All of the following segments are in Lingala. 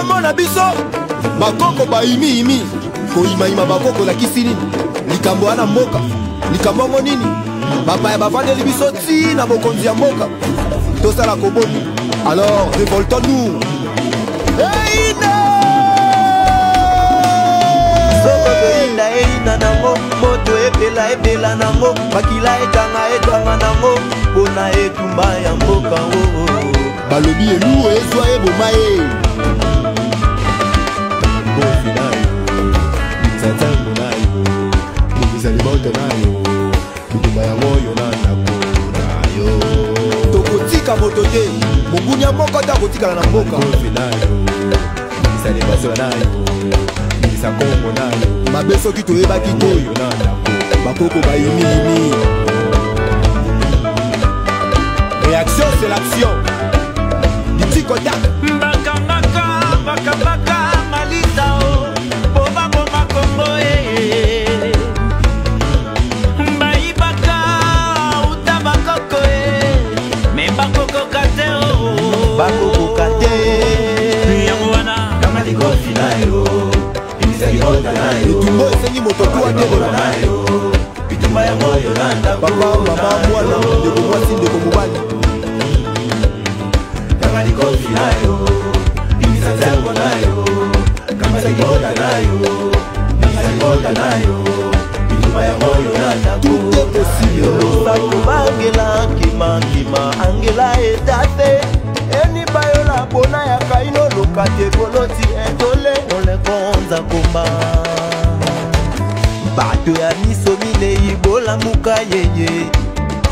mona biso bakoko baimi koyimayima bakoko lakisi nini likambo wana mboka likambo yango nini bapaya bavandeli biso ti na bokonzi ya mboka tosala koboni alors révoltons-nous eina nango moto ebela nango makila etanga nango mpona etumba ya mboka balobi elu ezwa eboma ye bofi nayo nzanzango nayo mobizali moto nayo bitumba yango yo na ndako nayo tokotika moto te monguni ya mboka te akotikala na mboka bofi nayo mobizali basola nayo mobisa kongo nayo mabe soki toyebaki te yo na ndako bakoko bayimiyimi réaction c'est l'action bakabaka malita o po bakoma kongo bayibaka uta bakoko me bakokoka te o bakokoka te yango wana kama likofi nayo imisalikota nayo etumbo esengi moto tuwa telema nayo bitumba yango yolanda papa mama mwana ndeko mwasi ndeko mobali kama likofi nayo imisalikota nayo kama likofi nayo bitumba yango yolanda tout est possible bakobangela nkima angela etate eni bayola pona ya kaino lokate koloti etole olekonza komba bato ya miso minei bolamuka yeye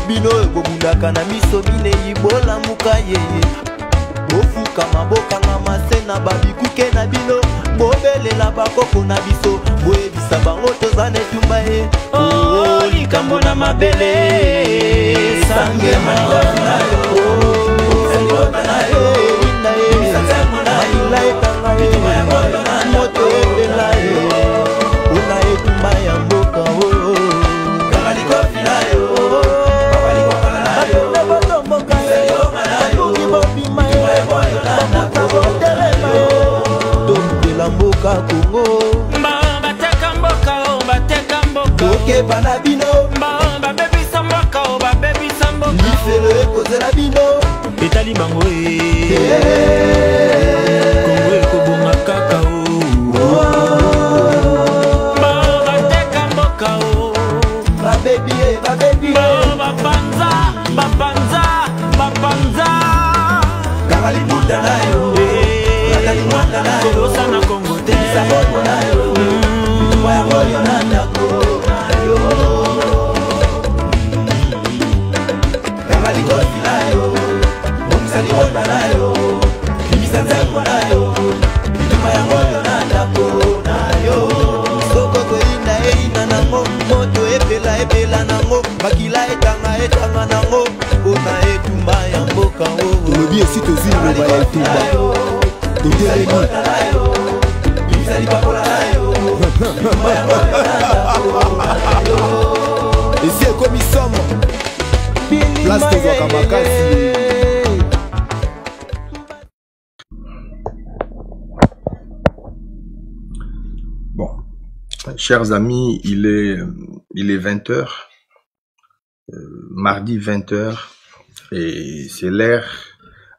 bino ekobundaka na miso minei bolamuka yeye bofuka mabokanga mase na babikuke na bino bobelela bakoko na biso boyebisa bango toza na etumba ye likambo na mabele sangema moto ebela ye una etumba ya mboka tokela mboka kongo bateka mboka okeba na bino babebisa mboka babebisa mboka lifelo ekozela bino etali bango kongo ekobonga kaka bateka mboka babebi bapanza kaka libuta nayo kakalimwanda nayo kosana kongo te saboko nayo mwayango yo na ndako nayo kaka likofi nayo bongisa libota nayo bimisa nzembo nayo bituma yango yo na ndako nayo soko koyina nango moto ebela nango makila etanga nango mpona etumba ya mboka tolobi esi tozwi liloba ya etumba totelemi esi ekomi somo place tozwaka makasi. Bon, chers amis, il est 20h, mardi 20h, et c'est l'heure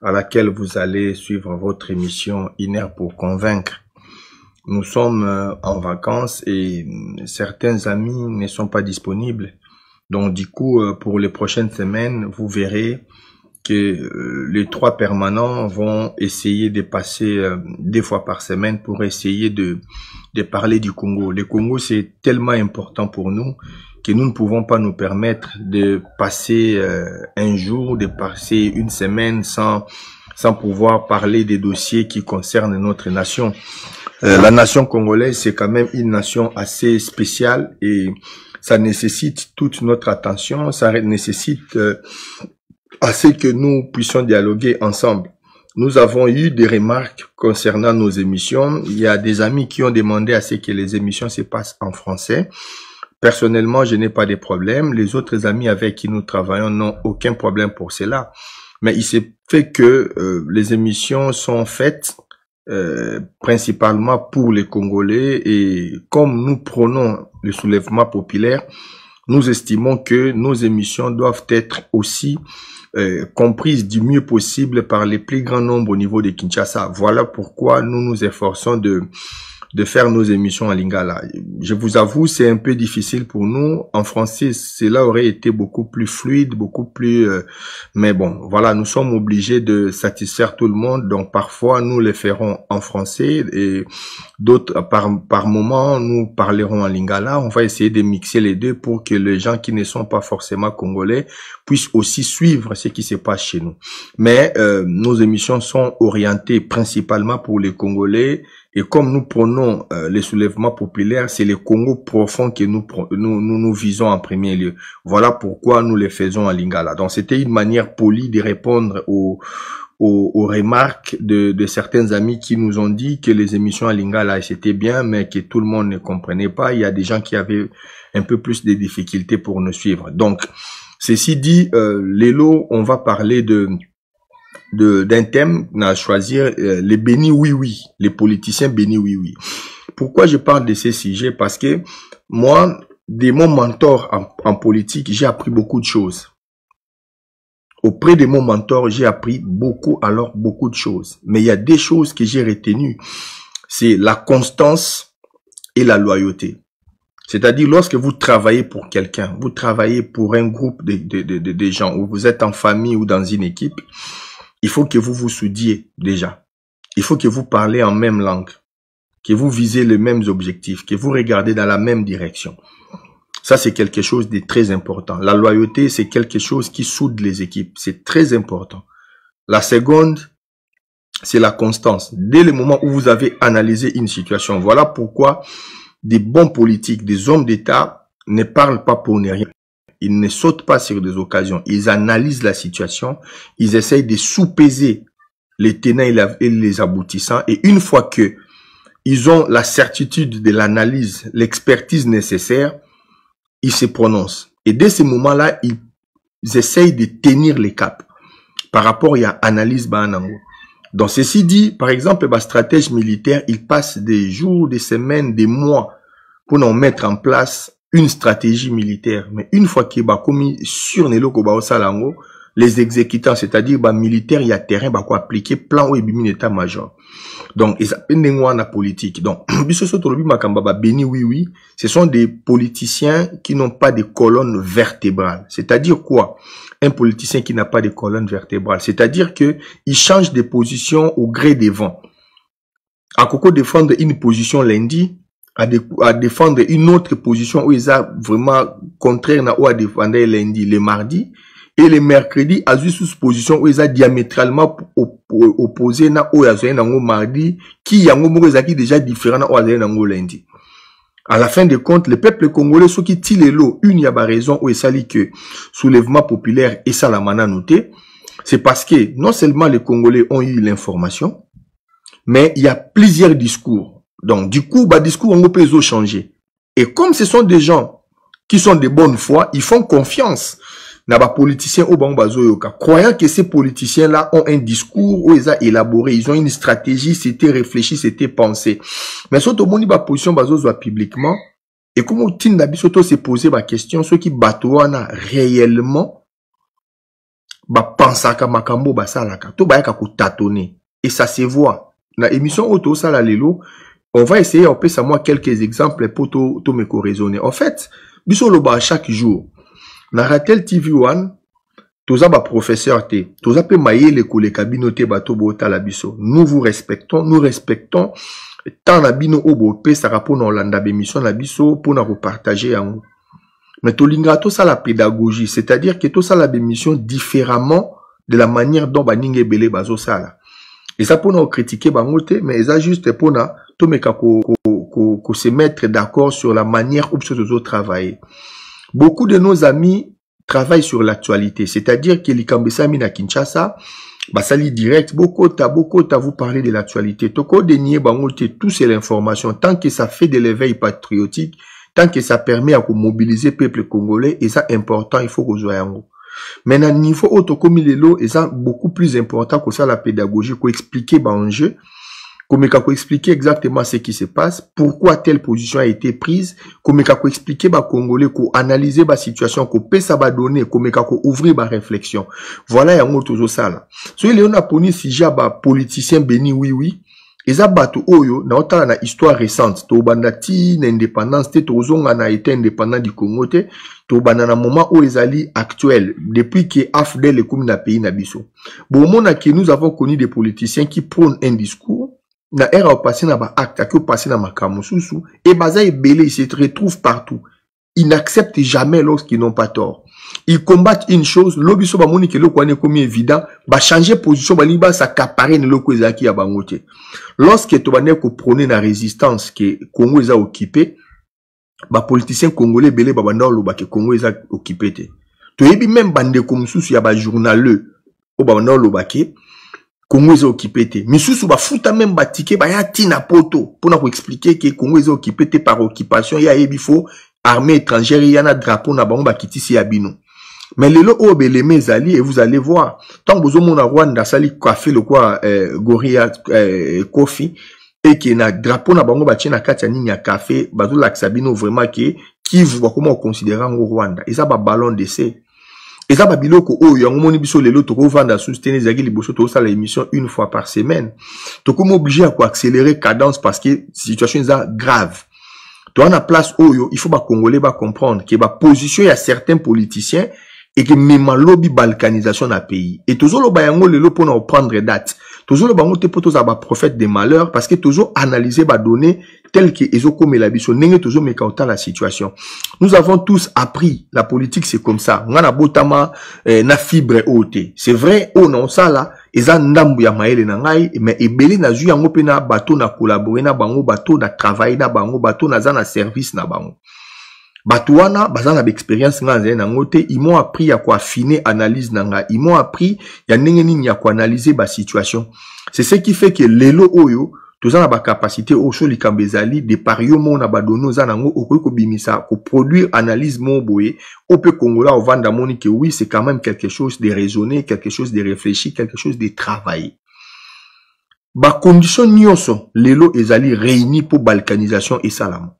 à laquelle vous allez suivre votre émission Une heure pour convaincre. Nous sommes en vacances et certains amis ne sont pas disponibles. Donc du coup, pour les prochaines semaines, vous verrez que les 3 permanents vont essayer de passer 2 fois par semaine pour essayer de parler du Congo. Le Congo, c'est tellement important pour nous que nous ne pouvons pas nous permettre de passer un jour, de passer une semaine sans pouvoir parler des dossiers qui concernent notre nation. La nation congolaise, c'est quand même une nation assez spéciale et ça nécessite toute notre attention, ça nécessite à ce que nous puissions dialoguer ensemble. Nous avons eu des remarques concernant nos émissions. Il y a des amis qui ont demandé à ce que les émissions se passent en français. Personnellement, je n'ai pas de problème. Les autres amis avec qui nous travaillons n'ont aucun problème pour cela. Mais il s'est fait que les émissions sont faites principalement pour les Congolais, et comme nous prenons le soulèvement populaire, nous estimons que nos émissions doivent être aussi comprises du mieux possible par les plus grands nombres au niveau de Kinshasa. Voilà pourquoi nous nous efforçons de faire nos émissions en lingala. Je vous avoue, c'est un peu difficile pour nous. En français, cela aurait été beaucoup plus fluide, beaucoup plus... mais bon, voilà, nous sommes obligés de satisfaire tout le monde. Donc, parfois, nous les ferons en français et d'autres, par moment, nous parlerons en lingala. On va essayer de mixer les deux pour que les gens qui ne sont pas forcément congolais puissent aussi suivre ce qui se passe chez nous. Mais nos émissions sont orientées principalement pour les Congolais. Et comme nous prenons les soulèvements populaires, c'est le Congo profond que nous visons en premier lieu. Voilà pourquoi nous les faisons en lingala. Donc c'était une manière polie de répondre aux remarques de certains amis qui nous ont dit que les émissions en lingala c'était bien, mais que tout le monde ne comprenait pas. Il y a des gens qui avaient un peu plus de difficultés pour nous suivre. Donc, ceci dit, Lelo, on va parler d'un thème, on a choisi les bénis oui-oui, les politiciens bénis oui-oui. Pourquoi je parle de ces sujets? Parce que moi, de mon mentor en politique, j'ai appris beaucoup de choses. Auprès de mon mentor, j'ai appris beaucoup de choses. Mais il y a des choses que j'ai retenues. C'est la constance et la loyauté. C'est-à-dire, lorsque vous travaillez pour quelqu'un, vous travaillez pour un groupe de gens, ou vous êtes en famille ou dans une équipe, il faut que vous vous soudiez déjà. Il faut que vous parlez en même langue, que vous visez les mêmes objectifs, que vous regardez dans la même direction. Ça, c'est quelque chose de très important. La loyauté, c'est quelque chose qui soude les équipes. C'est très important. La seconde, c'est la constance. Dès le moment où vous avez analysé une situation, voilà pourquoi des bons politiques, des hommes d'État ne parlent pas pour ne rien. Ils ne sautent pas sur des occasions. Ils analysent la situation. Ils essayent de sous-peser les tenants et les aboutissants. Et une fois que ils ont la certitude de l'analyse, l'expertise nécessaire, ils se prononcent. Et dès ce moment-là, ils essayent de tenir les caps par rapport à l'analyse Banango. Donc, ceci dit, par exemple, le stratège militaire, il passe des jours, des semaines, des mois pour nous mettre en place une stratégie militaire. Mais une fois qu'il va commis sur les exécutants, c'est-à-dire militaire, il y a terrain, quoi appliquer plan ou état-major. Donc, ils appellent la politique. Donc, béni oui, ce sont des politiciens qui n'ont pas de colonne vertébrale. C'est-à-dire quoi? Un politicien qui n'a pas de colonne vertébrale. C'est-à-dire que il change de position au gré des vents. À Coco défendre une position lundi, à défendre une autre position où ils ont vraiment contraire à où à défendre lundi, le mardi, et le mercredi, à une sous-position où ils ont diamétralement opposé na où ils ont mardi, qui y a déjà différent na où ils ont lundi. À la fin de compte, le peuple congolais, ceux qui tirent l'eau, une y a raison où il s'allie que soulèvement populaire et ça la mana noté, c'est parce que non seulement les Congolais ont eu l'information, mais il y a plusieurs discours. Donc, du coup, discours on peut changer. Et comme ce sont des gens qui sont de bonne foi, ils font confiance dans les politiciens au Bambazoyoka, croyant que ces politiciens-là ont un discours où ils ont élaboré, ils ont une stratégie, c'était réfléchi, c'était pensé. Mais surtout, on a position publiquement, et comme on tient d'habitude se poser la question, ceux qui batouana réellement, pensaka makambo basalaka, to bayaka ko tâtonner. Et ça se voit. Dans l'émission Auto Salalelo, on va essayer, on peut savoir quelques exemples pour tout me raisonner. En fait, biso loba chaque jour, na Ratel TV1, toza ba professeur te, toza pe maye le kole kabino te bato bota la biso. Nous vous respectons, nous respectons tant na bino obo pe sara po na olanda bémission la biso pour na repartager yango. Mais tolinga to ça la pédagogie, c'est-à-dire que to ça la bémission différemment de la manière dont baninge belé bazo sala. Et ça pour nous critiquer bango te, mais ça juste pour na to meka ko se mettre d'accord sur la manière où nous travailler. Beaucoup de nos amis travaillent sur l'actualité, c'est-à-dire que les Kambesami na Kinshasa, basali direct, beaucoup vous parler de l'actualité. Toko dénier bangote tout c'est l'information, tant que ça fait de l'éveil patriotique, tant que ça permet à mobiliser le peuple congolais, et ça important, il faut que vous soyez. Mais à niveau autocomi lelo, et ça beaucoup plus important que ça la pédagogie, qu'on expliquer enjeu. Komeka ko expliquer exactement ce qui se passe, pourquoi telle position a été prise, komeka ko expliquer ba Congolais, ko analyser ba situation, ko pesa ba donner, komeka ko ouvrir ba réflexion. Voilà yango tozo sala. So il y a poni sujet ba politicien Beni oui. Eza bato oyo na otala na histoire récente to banda ti na indépendance te tozonga na été indépendant du Congo te to banda na moment où ezali actuel depuis que AFDEL ekomi na pays na biso. Bon mona que nous avons connu des politiciens qui prônent un discours na era au passé na ba acte qui au passé na makambo susu et baza ebele ils se retrouvent partout. Ils n'acceptent jamais lorsqu'ils n'ont pas tort. Ils combattent une chose, l'obiso ba moni ke loko ane komi évident, ba changer position ba liba s'accaparer ne loko ezaki ya bangote. Lorsque to bane ko prôner na résistance que Congo eza occupé, ba politiciens congolais belé ba banda lo ba ke Congo eza occupé te. To yebi même bande ko mususu ya ba journaleux o ba banda lo ba ke Congo eza occupé te. Misusu ba futa même ba ticket ba ya tina poto pour na ko expliquer que Congo eza occupé te par occupation ya yebi fo armée étrangère y en a drapeau na bango ba kitisi ya bino. Mais le lot obele mes alliés et vous allez voir tant que vous avez Rwanda sali café le quoi Gorilla Kofi et qui na drapeau na bango ba na kati ya café bazo la sabino vraiment qui voit comment on considère au Rwanda et ça ba ballon d'essai et ça ba biloko o yango moni biso le lot to vendre soutenir zaki liboso to ça l'émission une fois par semaine to comme obligé à accélérer cadence parce que situation est grave. To en a place oyo il faut ba congolais ba comprendre que ba position ya certains politiciens et que même lobby balkanisation na pays et toujours le bayango le pour nous prendre date toujours le bango te poto za ba prophète des malheurs parce que toujours analyser ba données telles que ezoko melabiso nenge toujours mekauta la situation. Nous avons tous appris la politique c'est comme ça ngana botama na fibre haute c'est vrai on non ça là eza ndambu ya maele na ngai mais ebeli na zu yango pe na bateau na collaborer na bango bateau na travailler na bango bateau na za na service na bango. Batouana, bazana d'expérience na ngote, ils m'ont appris à quoi affiner analyse nanga, ils m'ont appris ya nengeni à quoi analyser ba situation. C'est ce qui fait que lelo oyo, tous en ba capacité au show likambezali de pario mon abadono zanango okoko bimisa ko produire analyse mon boye, au peu Congola au vanda moni que oui, c'est quand même quelque chose de raisonné, quelque chose de réfléchi, quelque chose de travaillé. Ba condition nyonso lelo ezali réuni pour balkanisation et salam.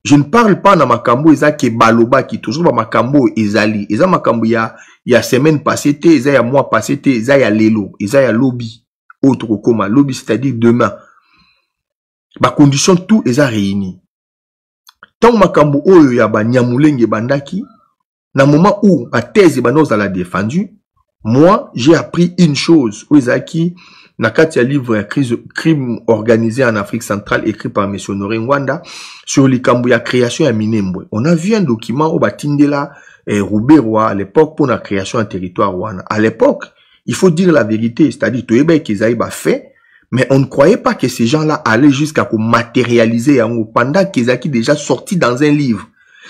Je ne parle pas na makambo eza ke baloba ki toujours ba makambo ezali. Eza makambo ya semaine passée te, eza ya mois passé te, eza ya lelo, eza ya lobby. Autre koma lobby c'est-à-dire demain. Ba condition tout eza réuni. Tant makambo oyo ya ba nyamulenge bandaki na moment où ba thèse banoza la défendu, moi j'ai appris une chose où ezaki na kati ya livre crime organisé en Afrique centrale écrit par M. Honoré Ngwanda sur likambo ya création ya Minembwe. On a vu un document au Batindela Rouberwa à l'époque pour la création d'un territoire rwanda. À l'époque, il faut dire la vérité, c'est-à-dire Toyeba qu'ils avaient fait, mais on ne croyait pas que ces gens-là allaient jusqu'à matérialiser pendant qu'ils avaient déjà sorti dans un livre.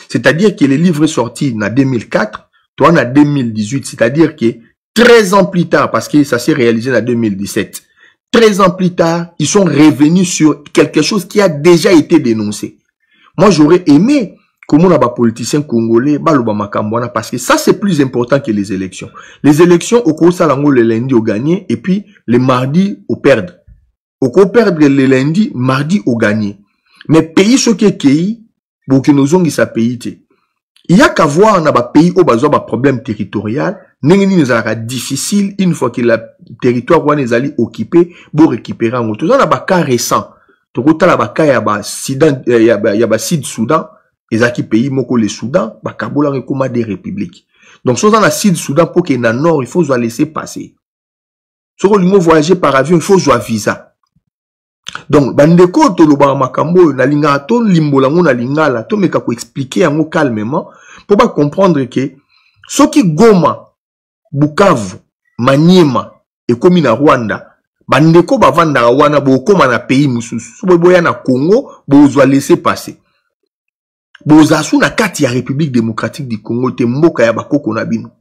C'est-à-dire que le livre est sorti en 2004, toi en 2018, c'est-à-dire que 13 ans plus tard, parce que ça s'est réalisé en 2017, 13 ans plus tard, ils sont revenus sur quelque chose qui a déjà été dénoncé. Moi, j'aurais aimé comment on a des politiciens congolais, parce que ça, c'est plus important que les élections. Les élections, au cours de le lundi, au gagné, et puis le mardi, au perdre. Au cours perdre le lundi, mardi, au gagné. Mais pays, ce qui est pays, pour que nous ayons sa pays, il y a qu'à voir dans les pays où il y a un problème territorial, nous sera difficile une fois que le territoire est occupé pour récupérer un autre. Dans les cas récents, il y a Sud-Soudan, les pays moko le Soudan, Kabola recommande des républiques. Donc, si on a Sud-Soudan pour qu'il y ait un nord, il faut laisser passer. Si on veut voyager par avion, il faut un visa. Donc, bandeko toloba makambo na linga to limbolango na lingala to meka ko expliquer yango calmement pour pas comprendre que soki Goma, Bukavu, Maniema et comme na Rwanda, bandeko bavanda wana bo koma na pays mususu. So boya na Congo, bozwa laisser passer. Bozasu na kati ya République démocratique du Congo te mboka ya bakoko na bino.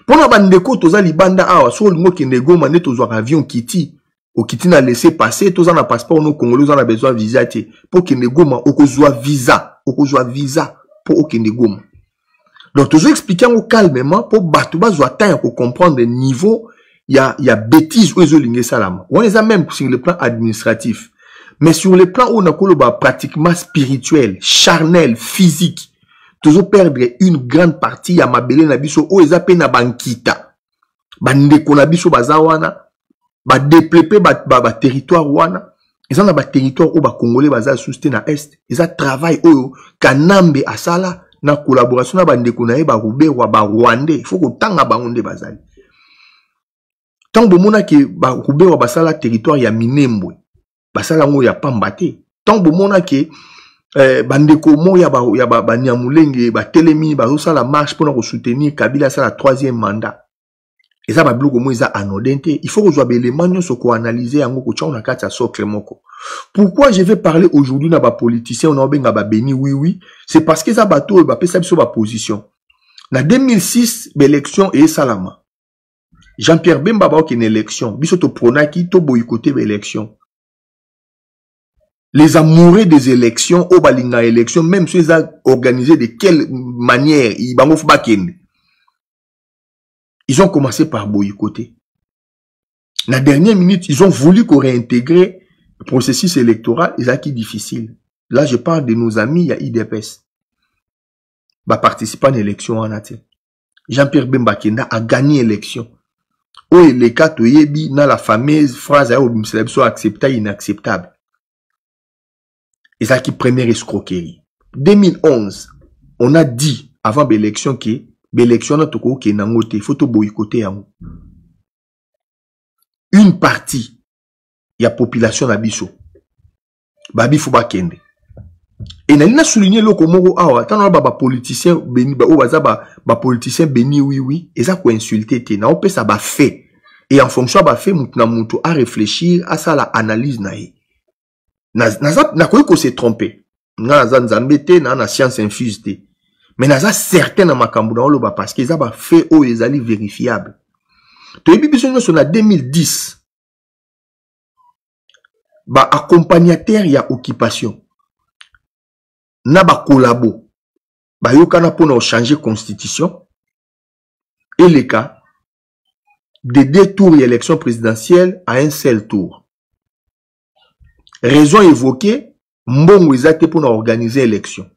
Pona bandeko toza libanda awa so lingo kende Goma ne tozwa avion kiti. Au kiti na laisser passer, tous en a passeport no Congolais, on a besoin de visa pour qu'il ne goma, okozwa visa pour aucun goma. Donc toujours expliquer calmement pour batouba zoa temps pour comprendre le niveau il y a bêtises où ils salama. On les a même sur le plan administratif. Mais sur le plan où on a pratiquement spirituel, charnel, physique, toujours perdre une grande partie ya mabele na biso où ils appellent na bankita. Bandeko na biso bazawana, ba développer ba territoire wana. Ils ont un territoire où les Congolais baza sousté na est. Ils ont travail où kanambe asala na collaboration na bandeko na ba Rubero ba Rwandais. Il faut que tanga bangonde bazali. Tant bomona ke ba Rubero basala territoire ya Minembwe. Basala ngo ya Pambate. Tant bomona ke bandeko mo ya ba Nyamulenge ba telemi ba sala marche pour soutenir Kabila sa la 3e mandat. Et ça, il faut que je l'élément sur analyser pourquoi je vais parler aujourd'hui dans les politiciens, on a béni, oui, c'est parce que ça bateau va passer sur ma position. En 2006, l'élection est salama. Jean-Pierre Bemba a une élection, bisoto pronaki to boycotté l'élection. Les amoureux des élections, au balinga élection, même si ils ont organisé de quelle manière, ils vont faire. Ils ont commencé par boycotter. La dernière minute, ils ont voulu qu'on réintégrer le processus électoral. Ils ont acquis difficile. Là, je parle de nos amis, il y a IDPS. Bah, participant à l'élection en Athènes. Jean-Pierre Bemba Kenda a gagné l'élection. Oh, les cas, dans la fameuse phrase, soit acceptable, inacceptable. Ils ont acquis première escroquerie. 2011, on a dit, avant l'élection, que l'élection n'a pas été boycottée, il faut boycotter. Une partie, il y a population d'Abisso. Babi faut pas kende. Et n'a souligné le komoro awa, tant on ba politicien béni ba obaza ba politicien béni oui, et ça ko insulter té, na on peut ça ba fait. Et en fonction ba fait mutna mutu à réfléchir à ça la analyse nae. Na ko s'est trompé. Na nzambete na science infuse té. Mais il y a certains dans ma parce qu'ils ont fait où ils allaient vérifiables. Tu as vu, en 2010, accompagnateur, il y a occupation. Na ba collabo. Yokana pour changer constitution. Et les cas, de 2 tours d'élection présidentielle à un seul tour. Raison évoquée, mbongo exact pour organiser l'élection.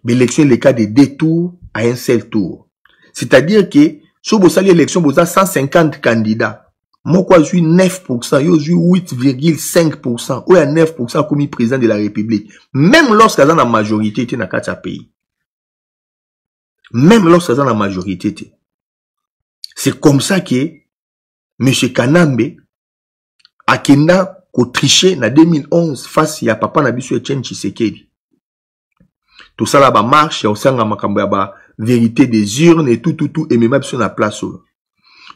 L'élection est le cas de 2 tours à un seul tour. C'est-à-dire que, si vous avez l'élection, vous avez 150 candidats. Moi, je suis 9%, je suis 8,5%, ou 9% comme président de la République. Même lorsqu'il y a la majorité dans le pays. Même lorsqu'il y a la majorité. C'est comme ça que, M. Kanambe, a kenda ko triché en 2011 face à Papa Nabiso Etienne Tshisekedi. Tout ça là, bah, marche, au sein de la vérité des urnes et tout, et même sur la place.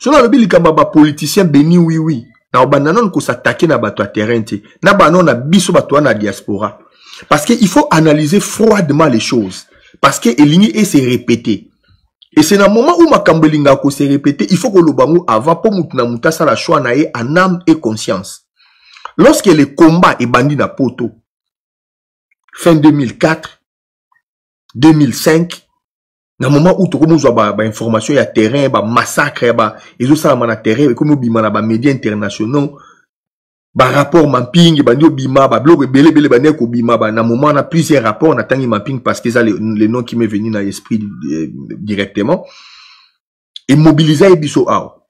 Si on a le politicien béni, oui. Na banana ko s'attaquer na bato terrain, na banana biso bato na diaspora. Parce qu'il faut analyser froidement les choses. Parce que l'igni est se répéter. Et c'est dans le moment où makambelinga ko se répéter, il faut que le bango avant pour mutna muta sa la choix na en âme et conscience. Lorsque le combat est bandit na poto, fin 2004, 2005, dans le moment où tout le monde a information, il y a terrain, il y a massacre, il y a terrain, comme il y a des médias internationaux, rapport mapping, il y a des blog, il y a moment, on a plusieurs rapports, on a tant mapping parce que c'est le nom qui m'est venu dans l'esprit directement. Et mobiliser biso ao.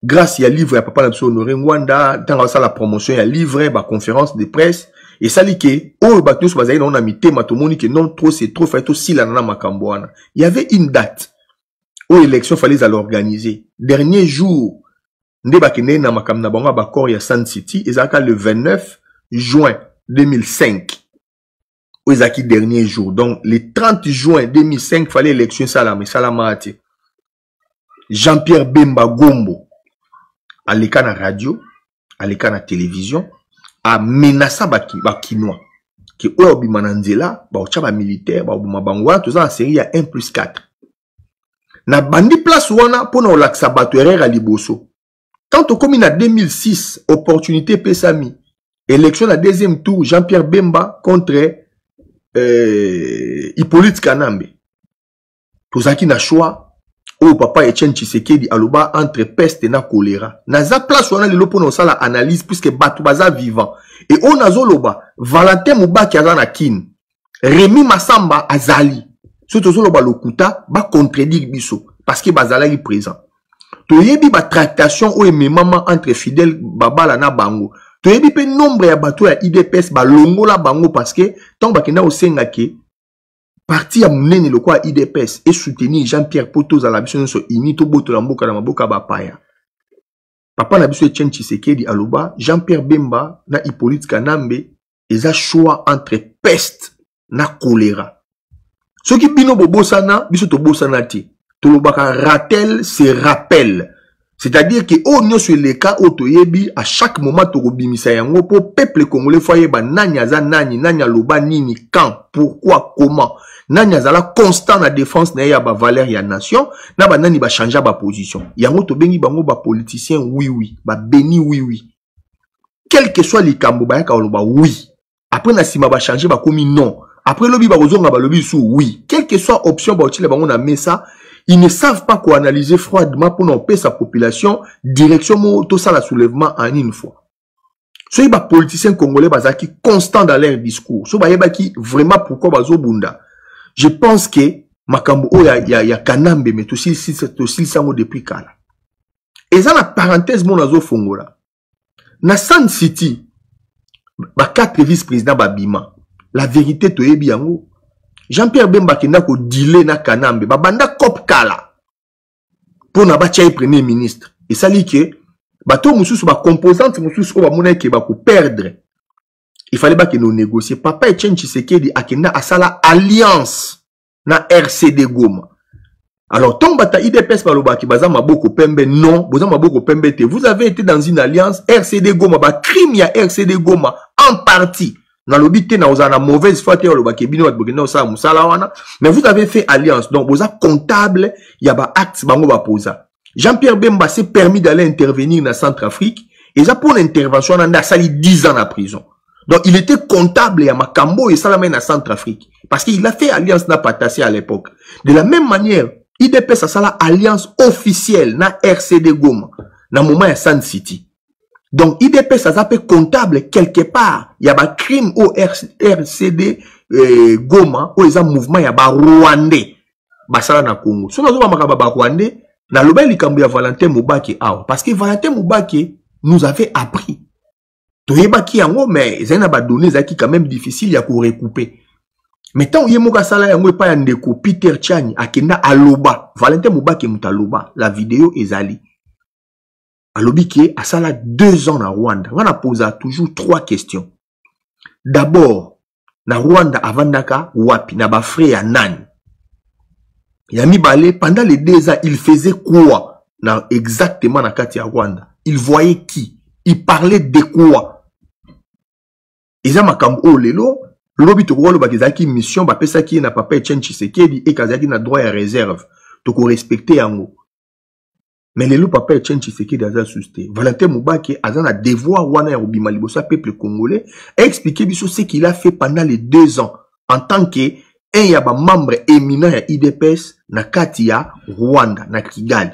Grâce à livre, il y a Papa Nabiso Honoré Mwanda, dans la promotion, il y a livre, conférence de presse. Et ça dit que, on a mis thématomoni que non trop, c'est trop, fait aussi la nana makambouana. Il y avait une date où l'élection fallait l'organiser. Dernier jour, ndebakene na makamna banga bakor ya Sun City, ezaka le 29 juin 2005. Où ezaki dernier jour. Donc, le 30 juin 2005, fallait élection salamati. Jean-Pierre Bemba Gombo, à l'écran à radio, à l'écran à télévision, a menacé bakinois que eux bimananzela ba ochaba militaire ba bangwa tout ça en série à 1+4 na bandi place wana pour na laksa batuerera liboso tant comme en 2006 opportunité pesami élection à deuxième tour Jean-Pierre Bemba contre Hippolyte Kanambe tout ça qui na choix Oh papa Etienne Tshisekedi aloba entre peste na choléra. Naza place wana lelo pona osala analyse puisque batu baza vivant. Et on azoloba Valentin Mubaki azana kin. Rémi Massamba azali. Surtout zoloba lokuta ba contredire biso parce que bazala yi présent. Toyebi ba tractation ou ememama entre fidèles babala na bango. Toyebi pe nombre ya bato ya IDPS ba longola bango parce que tant bakenda osenga ke parti à munene le quoi IDPS et soutenir Jean-Pierre Potos à la biso so inito boto la mboka na maboka ba paya. Papa na biso Etienne Tshisekedi aloba Jean-Pierre Bemba na Hippolyte Kanambe eza choix entre peste na choléra. Ce qui bino bobosana biso to bosana ti. Tolobaka ratel se rappelle. C'est-à-dire que oh nyo sur les cas otoyebi à chaque moment to bimisa yango pour peuple congolais foyer ba nanya za nani nanya loba nini quand pourquoi comment nanya za la constant na défense na ya ba valeur ya nation na ba nani ba changer ba position yango to bengi bango ba politicien oui ba béni oui quel que soit les kambo ba yaka loba oui après na sima ba changer ba komi non après lobi ba kozonga ba lobi sou oui quel que soit option ba otile bango na mesa. Ils ne savent pas quoi analyser froidement pour n'empêcher sa population direction tout ça la soulèvement en une fois. Ceux qui politiciens congolais qui constant dans leur discours, ceux qui vraiment pourquoi bazo bunda. Je pense que makambo ya Kanambe mais aussi sango depuis kala. Et ça la parenthèse mon azo fongola. Na San City ba 4 vice-présidents babima. La vérité to yebi yango. Jean-Pierre Bemba qui n'a qu'au dealer na Kanambe, banda kop kala pour na batia premier ministre. Et ça dit que bateau mususu ba composante mususu ba mona ke ba ko perdre. Il fallait pas que nous négocions. Papa Etienne Tshisekedi akenda asala alliance na RCD Goma. Alors tant bata IDPS baloba ki baza maboko pembe non, boza maboko pembe te. Vous avez été dans une alliance RCD Goma ba crime ya RCD Goma en partie. Dans l'obité, na ozana mauvaise foi, mais vous avez fait alliance. Donc, vous êtes comptable, il y a ba acte, bango ba posa. Jean-Pierre Bemba s'est permis d'aller intervenir dans Centrafrique, et ça pour l'intervention, on a sali 10 ans en prison. Donc, il était comptable, à Makambo et Salamène à Centrafrique. Parce qu'il a fait alliance na Patassé à l'époque. De la même manière, IDPS a sala alliance officielle na RCD Goma, na moment à San City. Donc, IDP, ça s'appelle comptable quelque part. Il y a un crime au RCD Goma, où il y a un mouvement, il y a un Rwandais. Basala na Congo. Si on a un Rwandais, dans le bel Ikambu, Valentin Mubaki. Parce que Valentin Mubaki nous avait appris. Toyebaki yango, mais il y a des données qui quand même difficile, il y a qu'on recouper. Mais tant qu'il y a un sala yango, pas un déco, Peter Chani, akenda aloba. Valentin Mubaki mutaloba. La vidéo est allée. Alobiki a sala 2 ans na Rwanda. On a posé toujours 3 questions. D'abord, na Rwanda avandaka wapi na ba frère ya nani. Yami Balé pendant les 2 ans, il faisait quoi na exactement na kati ya Rwanda. Il voyait qui, il parlait de quoi. Eza makambo lelo, lobi to ko loba kezaki mission ba pesa ki na papa Etienne Tshisekedi et kazaki na droit à réserve. To ko respecter yango. Mais les loups papa Etienne Tshisekedi a susté. Valentin Mubaki a un devoir wana ya obima libosa peuple congolais a expliqué biso ce qu'il a fait pendant les 2 ans en tant que un yaba membre éminent ya IDPS na kati ya Rwanda na Kigali.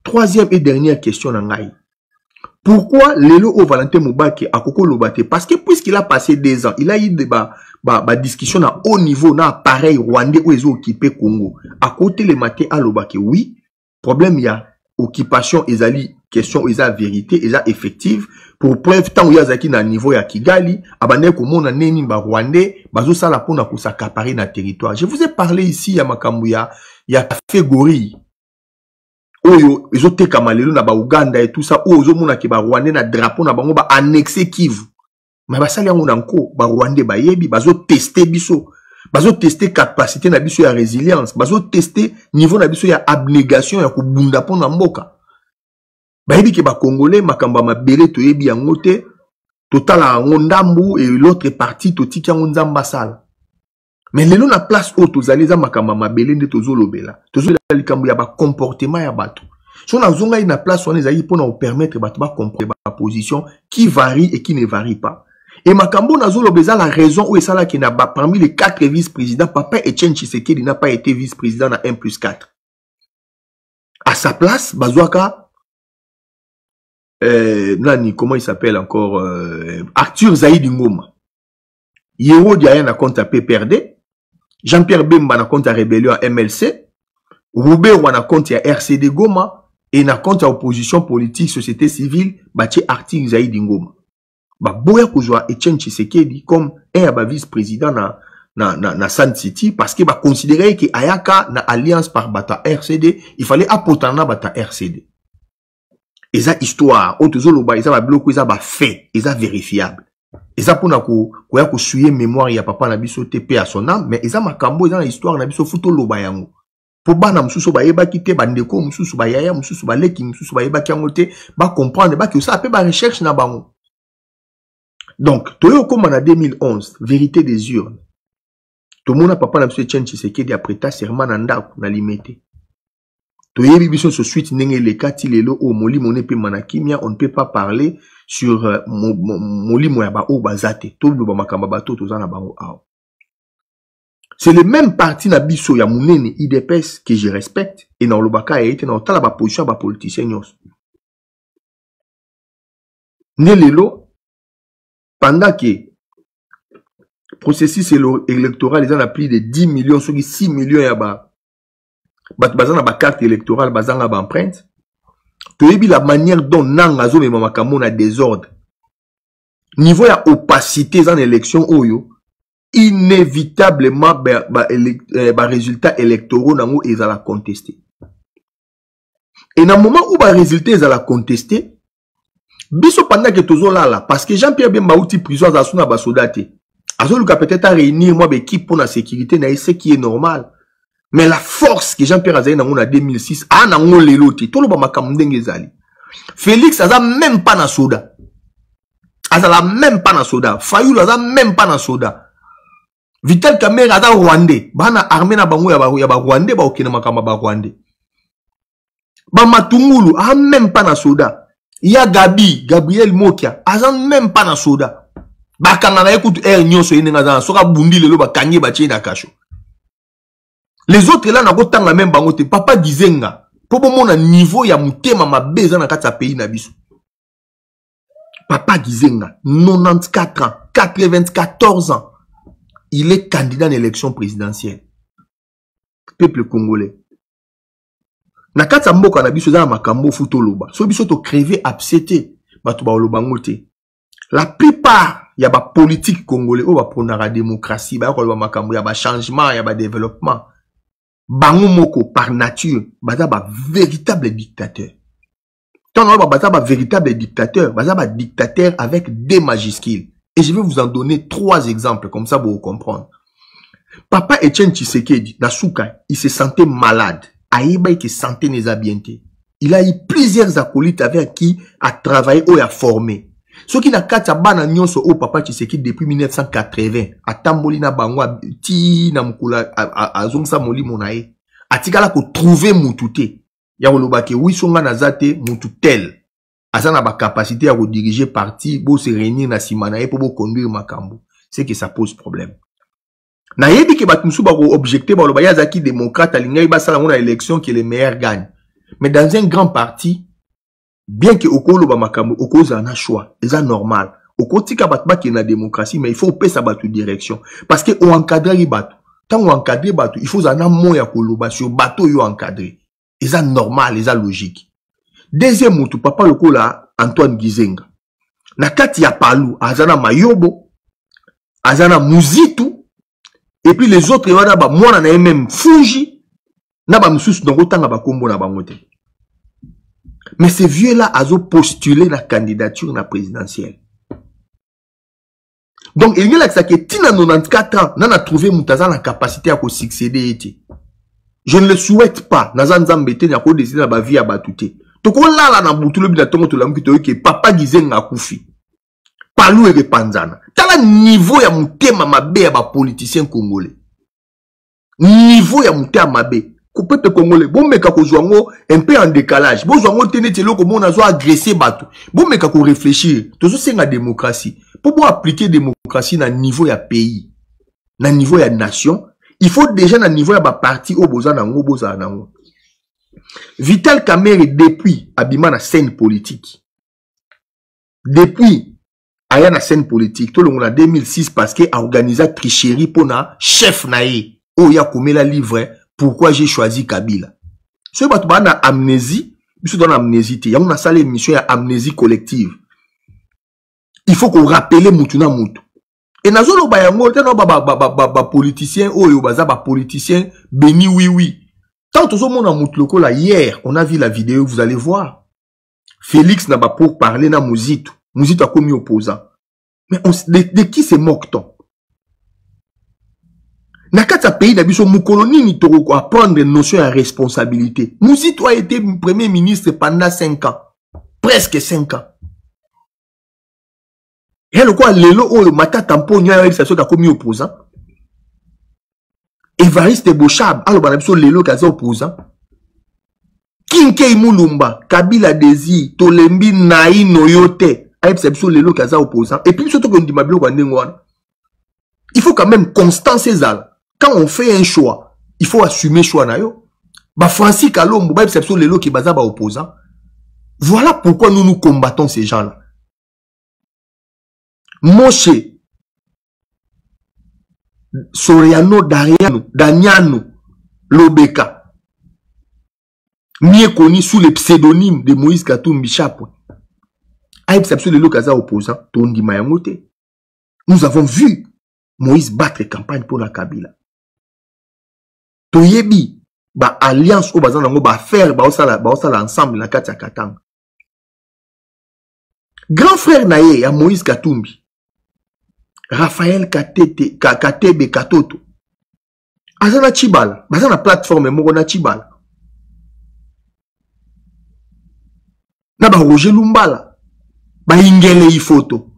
3e et dernière question na ngai. Pourquoi lelo au Valentin Mubaki a koko lobate? Parce que puisqu'il a passé 2 ans, il a eu des discussions à haut niveau na appareil rwandais où ils ont occupé Congo. À côté les matés à lobaki oui. Problème, il y a occupation, ezali question, eza vérité, eza effective. Pour preuve, tant où il y a zaki na niveau ya Kigali, abane komona neni ba Rwandais, bazo sala pona kusakapari na territoire. Je vous ai parlé ici ya makambu ya café Gori. Oyo, ezote kamalelo na ba Uganda et tout ça, oyo mona ki ba Rwandais na drapeau na bango ba annexé Kivu. Mais ba sali yango nanko, ba Rwandais ba yebi, bazo tester biso. Bazo tester capacité na biso ya résilience, bazo tester niveau na biso ya abnégation ya kubunda pona mboka. Bayebi ke ba Congolais makamba mabele to yebi yango te, totala ngondambu et l'autre partie totiki yango nzamba sala. Mais lelo na place o tozali za makamba mabele nde tozolobela. Tozolobela likambo ya ba comportement ya bato. So na zonga na place on ezali pona permettre bato ba comprendre ba position qui varie et qui ne varie pas. Et Makambo Nazolo Beza la raison où est ça là qui n'a pas parmi les 4 vice-présidents, papa Etienne Tshisekedi n'a pas été vice-président à 1+4. À sa place, Bazouaka, nani, comment il s'appelle encore, Arthur Zaïdi Ngoma. Yero Diaye na compte à PPRD. Jean-Pierre Bemba na compte à Rébellion à MLC. Robert na compte à RCD Goma. Et na compte à opposition politique, société civile, Bache Arthur Zaïdi Ngoma. Ba boya kujwa Etienne Tshisekedi comme un vice-président na Sun City parce que ba considérer que ayaka na alliance par bata RCD, il fallait apporter na bata RCD. Et ça histoire, autres loba, ça va bloquer, ça va fait, et ça vérifiable. Et ça pour na ko suyer mémoire ya papa na biso TP à son âme, mais ça makambo ça histoire na biso futo loba yango. Pour bana mususu ba yeba kite ba ndeko mususu ba yaya mususu ba leki mususu ba yeba kiangote ba comprendre ba que ça peut ba recherche na bango. Donc, Toyo comme en 2011, vérité des urnes. Tout le monde a papa n'a pas Etienne Tshisekedi après ta serment nanda na limité. Toyo bibiso se suite nenge le kati lelo o moli moné pe manakimia, on ne peut pas parler sur moli moya ba o bazate. Tout le ba makamba bato tozana bango ao. C'est le même parti na biso ya munene IDPS que je respecte et dans le baka a été dans tala ba position ba politicien nyos. Ne lelo pendant que le processus électoral ils ont plus de 10 millions, 6 millions yaba bazana ba carte électorale bazana ba empreinte. Toyebi la manière dont nangazo me makambo na désordre. Niveau ya opacité dans l'élection oyo inévitablement ba résultat électoraux nango ezala contesté. Et dans le moment où ba résultat ezala contesté, biso pendant que tozo là parce que Jean-Pierre Bemba outi prison za suna ba soldate. Azo luka peut-être à réunir moi équipe pour la sécurité na ce qui est normal. Mais la force que Jean-Pierre Azaï na 2006 a na ngolé loti to lo ba makamundenge zali. Félix aza même pas na soda. Azala même pas na soda. Fayulu aza même pas na soda. Vital Kamerhe aza Rwandais. Bana armée na bango ya ba Rwandais ba okena makamba ba Rwandais. Ba Matungulu a même pas na soda. Il y a Gabriel Mokia, azan même pas na soda. Bakanga na écoute nyonso yenga za soka bundi lelo bakangi ba na kasho. Les autres là na ko tanga même bango te papa Gizenga. Po bo mona niveau ya mutema mabeza na kati ya pays na biso. Papa Gizenga, 94 ans, 94 ans. Il est candidat à l'élection présidentielle. Peuple congolais. Na kati mboka na biso za makambo futo loba. So biso to crever absété batu ba loba ngote. La plupart ya ba politique congolais o ba pronara démocratie ba ko loba makambo ya ba changement ya ba développement. Bango moko par nature baza ba véritable dictateur. Tant on baza ba véritable dictateur, baza ba dictateur avec des majuscules. Et je vais vous en donner 3 exemples comme ça pour vous comprendre. Papa Etienne Tshisekedi na Souka, il se sentait malade. Aïba qui santé n'est bien. Il a eu plusieurs acolytes avec qui a travaillé ou a formé. Ce qui n'a qu'à tabana nyonso au papa Tshisekedi depuis 1980. A tamboli na bangwa ti na mukula a zongsa moli monae. A tikala ko trouver mutute. Ya woloba ke oui songa na zate mututel. Asa na ba capacité à diriger parti, bo se réunir na simanae pour bo conduire makambo. C'est que ça pose problème. Na yebi ke batumsu ba objecté ba loba yazaki démocrate alingai ba sala mona élection que les meilleurs gagnent. Mais dans un grand parti, bien que okolo ba makambo okoza na choix, c'est normal. Okotika batba ki na démocratie mais il faut payer sa batu direction parce que on encadrer batu. Tant on encadrer batu, il faut zana moya koloba sur bateau yo encadrer. C'est normal, c'est logique. Deuxième moutou papa lokola Antoine Gizenga. Na kati ya Palu, azana Mayobo, azana Muzitu. Et puis les autres, wana ba mwana na même Fuji, na ba mususu donc otanga ba kombo na bango te. Mais ces vieux-là azo postulé la candidature na présidentielle. Donc il y a là que tina 94 ans, n'a trouvé mutaza la capacité à succéder été. Je ne le souhaite pas. Nazan Zambete n'a pas décidé na ba vie à batouté. Toko là na butulo bi na tongo to lamki to ke papa Gizenga kufi. Palu et Panzana. Tala niveau ya mutema mabe ya ba politicien congolais. Niveau ya mutema mabe. Peuple congolais. Bon meka ko zwango un peu en décalage. Bon zwango tene telo ko mona zo agresser bato. Bon meka ko réfléchir. Tozo senga démocratie. Pour bon appliquer démocratie na niveau ya pays, na niveau ya nation, il faut déjà na niveau ya ba parti au boza nango boza nango. Vital Kamerhe depuis abima na scène politique. Depuis aya na scène politique, tout le monde en 2006 parce que a organisé tricherie pour na chef nae. Oh ya komela livre pourquoi j'ai choisi Kabila. Ce bato ba na amnésie, biso dans amnésie te. Ya on a salé émission ya amnésie collective. Il faut qu'on rappelle mutuna mutu. Et nazolo ba yango te no ba politicien oyo baza ba politicien béni oui. Tant aux monde en mutloko là hier, on a vu la vidéo, vous allez voir. Félix n'a pas pour parler na Mouzito. Mouzito a commis opposant. Mais de qui se moque-t-on? Nakata pays d'Abisso Moukoloni ni toro à prendre des notions de responsabilité. Mouzito a été premier ministre pendant 5 ans. Presque 5 ans. Et le quoi, lelo o mata tampo nya a ça commis opposant. Evariste Bochab, alors banabiso lelo kaza opposant. Kinkei Mulumba, Kabila Desi, Tolembi Naï Noyote, aïpsebso lelo kaza opposant. Et puis surtout qu'on dit mabilo kwa ndengwana. Il faut quand même constance ezala. Quand on fait un choix, il faut assumer choix na yo. Ba Francis Kalombo, ba aïpsebso lelo ki baza ba opposant. Voilà pourquoi nous combattons ces gens-là. Moshe, Soriano, Daniano, Lobeka, mieux connu sous le pseudonyme de Moïse Katumbi Chapwe. A exception de l'occasion opposant, Tondi Mayamote. Nous avons vu Moïse battre campagne pour la Kabila. Toyebi, ba alliance au bazan nango ba faire ba osala ensemble na kati ya Katanga. Grand frère naye ya Moïse Katumbi. Raphaël Katebe Katoto. Azana Chibala. Bazana plateforme moko na Chibala. Na ba Roger Lumbala. Ba Ingele Ifoto.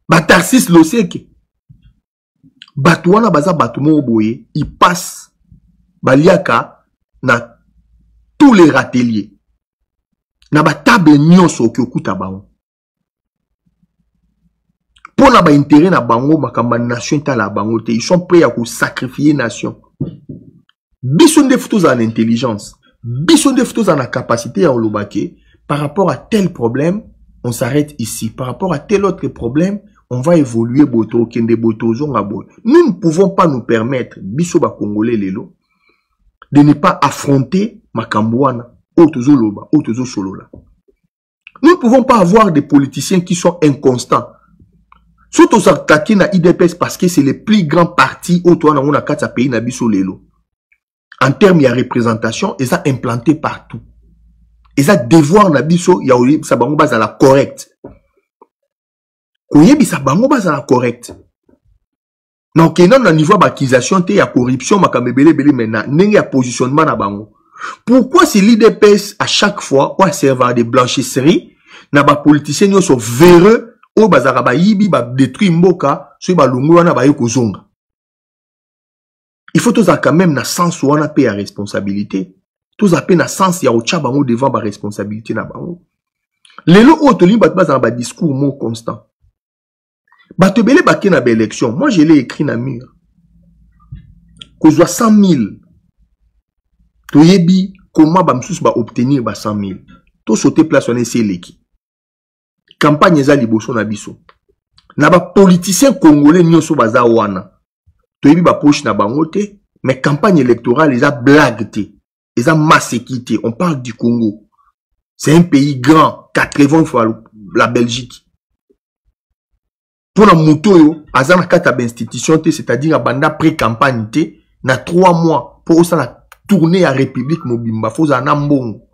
Ba Tarsis Loseke. Batouana baza batoumo oboye. Il passe. Baliaka na tous les râteliers. Na ba table nyonso ki okuta baon. Pour na ba intérêt na bango makamba nation ta la bango te, ils sont prêts à sacrifier nation. Bison de photos en intelligence, bison de photos en capacité à lobake. Par rapport à tel problème, on s'arrête ici. Par rapport à tel autre problème, on va évoluer boto kende boto zongabo. Nous ne pouvons pas nous permettre biso ba congolais lelo de ne pas affronter makambouana otozo loba otozo solola. Nous ne pouvons pas avoir des politiciens qui sont inconstants. Surtout s'attaquer na IDPS parce que c'est le plus grand parti autour dans un pays na biso lelo. En termes de représentation, ils ont implanté partout. Ils ont devoir na biso ya oyebi sa bango base à la correcte. Oyebi sa bango base à la correcte. Donc non na niveau d'accusation te ya corruption makamebele bele maintenant ndenge ya positionnement na bango. Pourquoi c'est l'IDPS à chaque fois ou à servir de blanchisserie na ba politiciens yo sont véreux o bazara ba yibi ba détruit mboka so ba lungu wana ba yeko zonga. Il faut tous quand même na sens wana pe ya responsabilité. Tous à peine na sens ya ocha bango devant ba responsabilité na bango. Lelo o to limba bazara ba discours mot constant. Ba te bele ba na ba élection. Moi je l'ai écrit na mur. Ko zo 100 000. To yebi comment ba msusu ba obtenir ba 100 000. To sauter place on essayer l'équipe. Campagne eza liboso na biso. Na ba politicien congolais nyonso baza wana. Toyebi ba poche na bango te, mais campagne électorale eza blague te. Eza masekite. On parle du Congo. C'est un pays grand, 80 fois la Belgique. Pour la moto, aza na kata institution te, c'est-à-dire banda pré-campagne te, na 3 mois pour ça la tournée à République Mobimba, faut za na mbongo.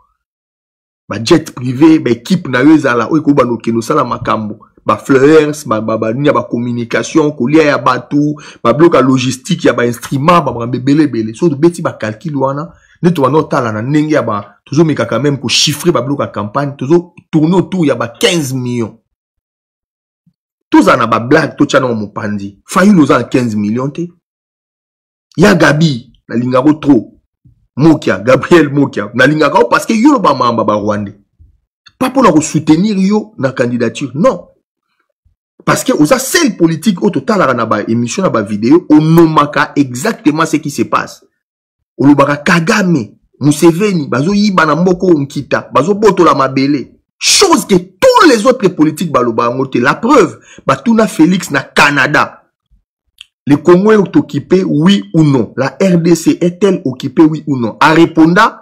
Ba jet privé, ba équipe na yo ezala oyo ko ba nokeno sala makambo, ba fleurs, ba communication, ko lia ya batu, ba bloc logistique ya ba instrument, ba bebele. So beti ba calcul wana, ne to wana tala na ndenge ya ba toujours meka quand même ko chiffrer ba bloc campagne, toujours tourner autour ya ba 15 millions. Tous en a ba blague to tchana mo pandi. Fayu nous en 15 millions te. Ya Gabi, na lingaro trop. Mokia, Gabriel Mokia, na lingaka parce que yo ba mamba ba Rwanda. Pas pour nous soutenir yo na candidature, non. Parce que aux seul politique au total na ba émission na ba vidéo, on nomaka exactement ce qui se passe. olobaka Kagame, Museveni, bazo yiba na mboko nkita, bazo boto la mabele. Chose que tous les autres politiques baloba ngote. La preuve, batuna Félix na Canada. Le Congo est occupé, oui ou non? La RDC est-elle occupée, oui ou non? En répondant,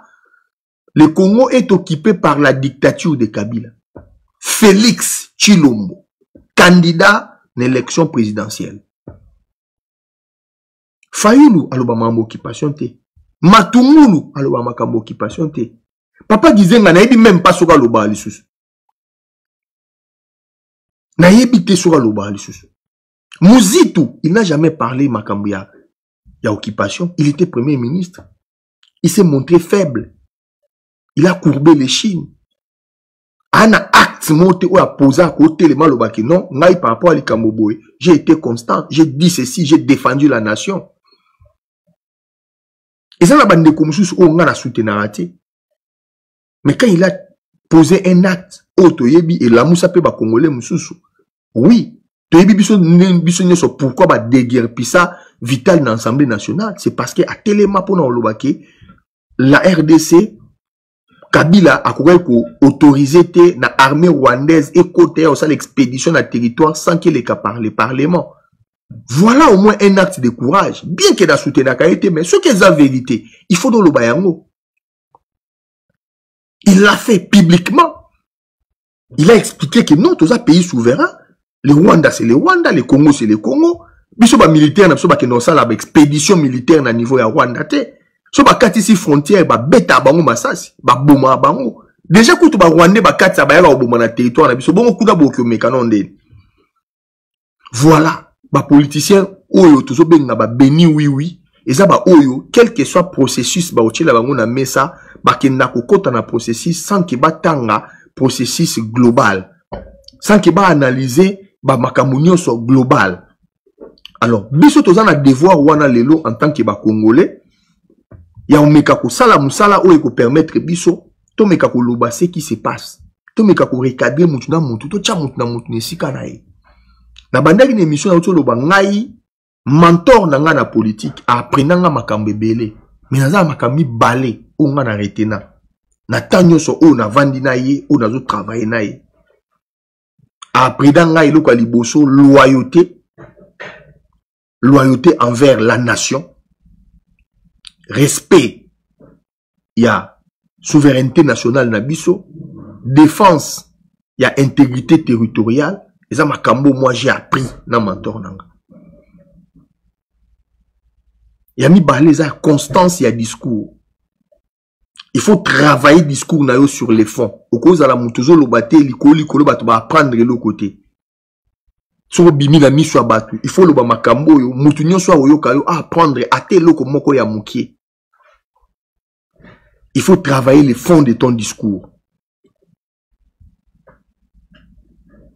le Congo est occupé par la dictature de Kabila. Félix Tshilombo, candidat à l'élection présidentielle. Fayulu, aloba mambo occupation te. Matungulu, aloba makambo occupation te. Papa Gizenga na yebi même pas soka loba alisusu. Na yebi te soka loba alisusu. Muzitu, il n'a jamais parlé makambo ya occupation. Il était premier ministre. Il s'est montré faible. Il a courbé les chines. Ana acte monté ou a posé à côté les malobaki. Non, ngai par rapport à l'Ikamboboé. J'ai été constant. J'ai dit ceci. J'ai défendu la nation. Et ça n'a pas de commusus ou on a soutenu. Mais quand il a posé un acte, Otoyebi et la moussa pe ba congolais mususu. Oui. Toyebi biso pourquoi ba déguerpissa vital dans l'Assemblée nationale. C'est parce que à Téléma pour nous lobaki, la RDC Kabila a autorisé na armée rwandaise et côté au sein l'expédition à territoire sans qu'il ait qu'à parler parlement. Voilà au moins un acte de courage. Bien qu'il ait soutenu été, mais ce qui est la vérité, il faut dans le bayango. Il l'a fait publiquement. Il a expliqué que non, tous les pays souverains, le Rwanda c'est le Rwanda, le Congo c'est le Congo. Bisoba militaire, bisoba que non ça la expédition militaire na niveau ya Rwanda te. So ba kati si frontière ba beta bango masasi ba boma bango déjà kutu ba Rwandais ba kati ba yaka oboma na territoire na biso bongo kuda bokyo mekano ndeni. Voilà ba politicien oyo tozo benga ba beni oui eza ba oyo quel que soit processus ba otila bango na mesa ba kenda kokota na processus sans que ba tanga processus global sans que ba analyser ba makambo nyonso global. Alors biso toza na devoir wana lelo en tant que ba congolais. Ya omeka ko sala musala oyo ko permettre biso to meka ko loba ce qui se passe to meka ko recadrer mutu na mutu to tia mutu na mutu nesika na ye na bandaki na émission na to loba ngai mentor na nga na politique apprenant nga makambo ebele mais naza makambi balé o nga na retena na tanyo so o na vandi na ye o na zo travailler na ye apprenant nga eloko liboso loyauté envers la nation. Respect, il y a souveraineté nationale na biso, défense, il y a intégrité territoriale. Et ça makambo moi j'ai appris na mentor nanga. Il y a mis balé ça constance, il y a discours. Il faut travailler discours na yo sur les fonds. Au cause à la mutuzo lobate likolo bato ba apprendre le côté. So bimi na miso abatu, il faut loba makambo yo mutu nyonso oyoka yo apprendre ate loko moko ya mukie. Il faut travailler les fonds de ton discours.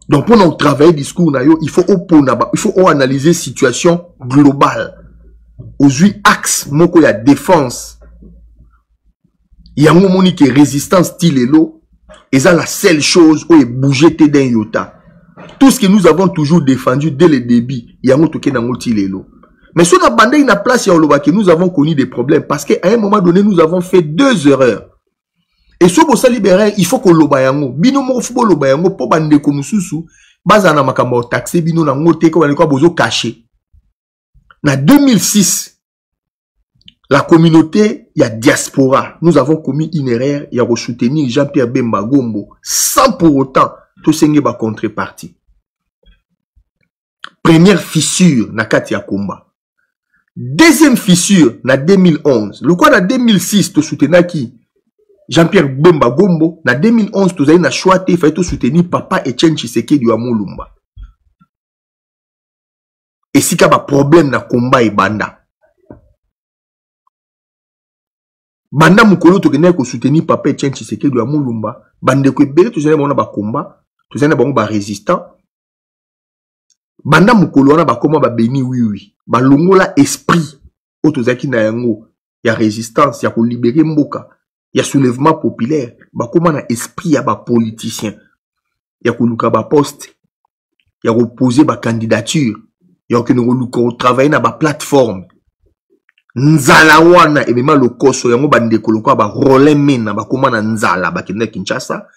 Donc, pour nous travailler le discours, il faut analyser situation globale. Aujourd'hui, axe, il y a défense. Il y a un moment qui est résistance, style et l'eau. Et ça, la seule chose où est bougé d'un iota. Tout ce que nous avons toujours défendu dès le début, il y a un moment qui est dans l'eau. Mais sur la bande, il y a place que nous avons connu des problèmes parce qu'à un moment donné, nous avons fait 2 erreurs. Et sur le libéral, il faut que le bayango, bino mo football le bayango pour bande comme susu, bazana makambo taxé bino na ngote ko ba bozo caché. Na 2006, la communauté, il y a diaspora. Nous avons commis une erreur, il y a soutenir Jean-Pierre Bemba Gombo sans pour autant tout senge ba contrepartie. Première fissure na kati ya komba. Deuxième fissure, na 2011. Le quoi, na 2006, tu soutenais qui? Jean-Pierre Bemba Gombo. Na 2011, tu as choisi, il fallait soutenir Papa Etienne Tshisekedi à Moulumba. Et si il y a un problème na combat et banda. Banda Mukolo, tu as soutenir Papa Etienne Tshisekedi à Moulumba. Banda Kwebele, tu as un combat. Tu as un résistant. Banda Mukolo, on a comment ba béni oui. Ba longola esprit otozaki na yango ya résistance ya ko libérer mboka ya soulèvement populaire ba comment na esprit ya ba politicien ya ko luka ba poste ya ko poser ba candidature ya ko luka travailler na ba plateforme nzala wana emema lokoso yango bandeko lokola ba Rollin Mena bakoma na nzala bakenda Kinshasa,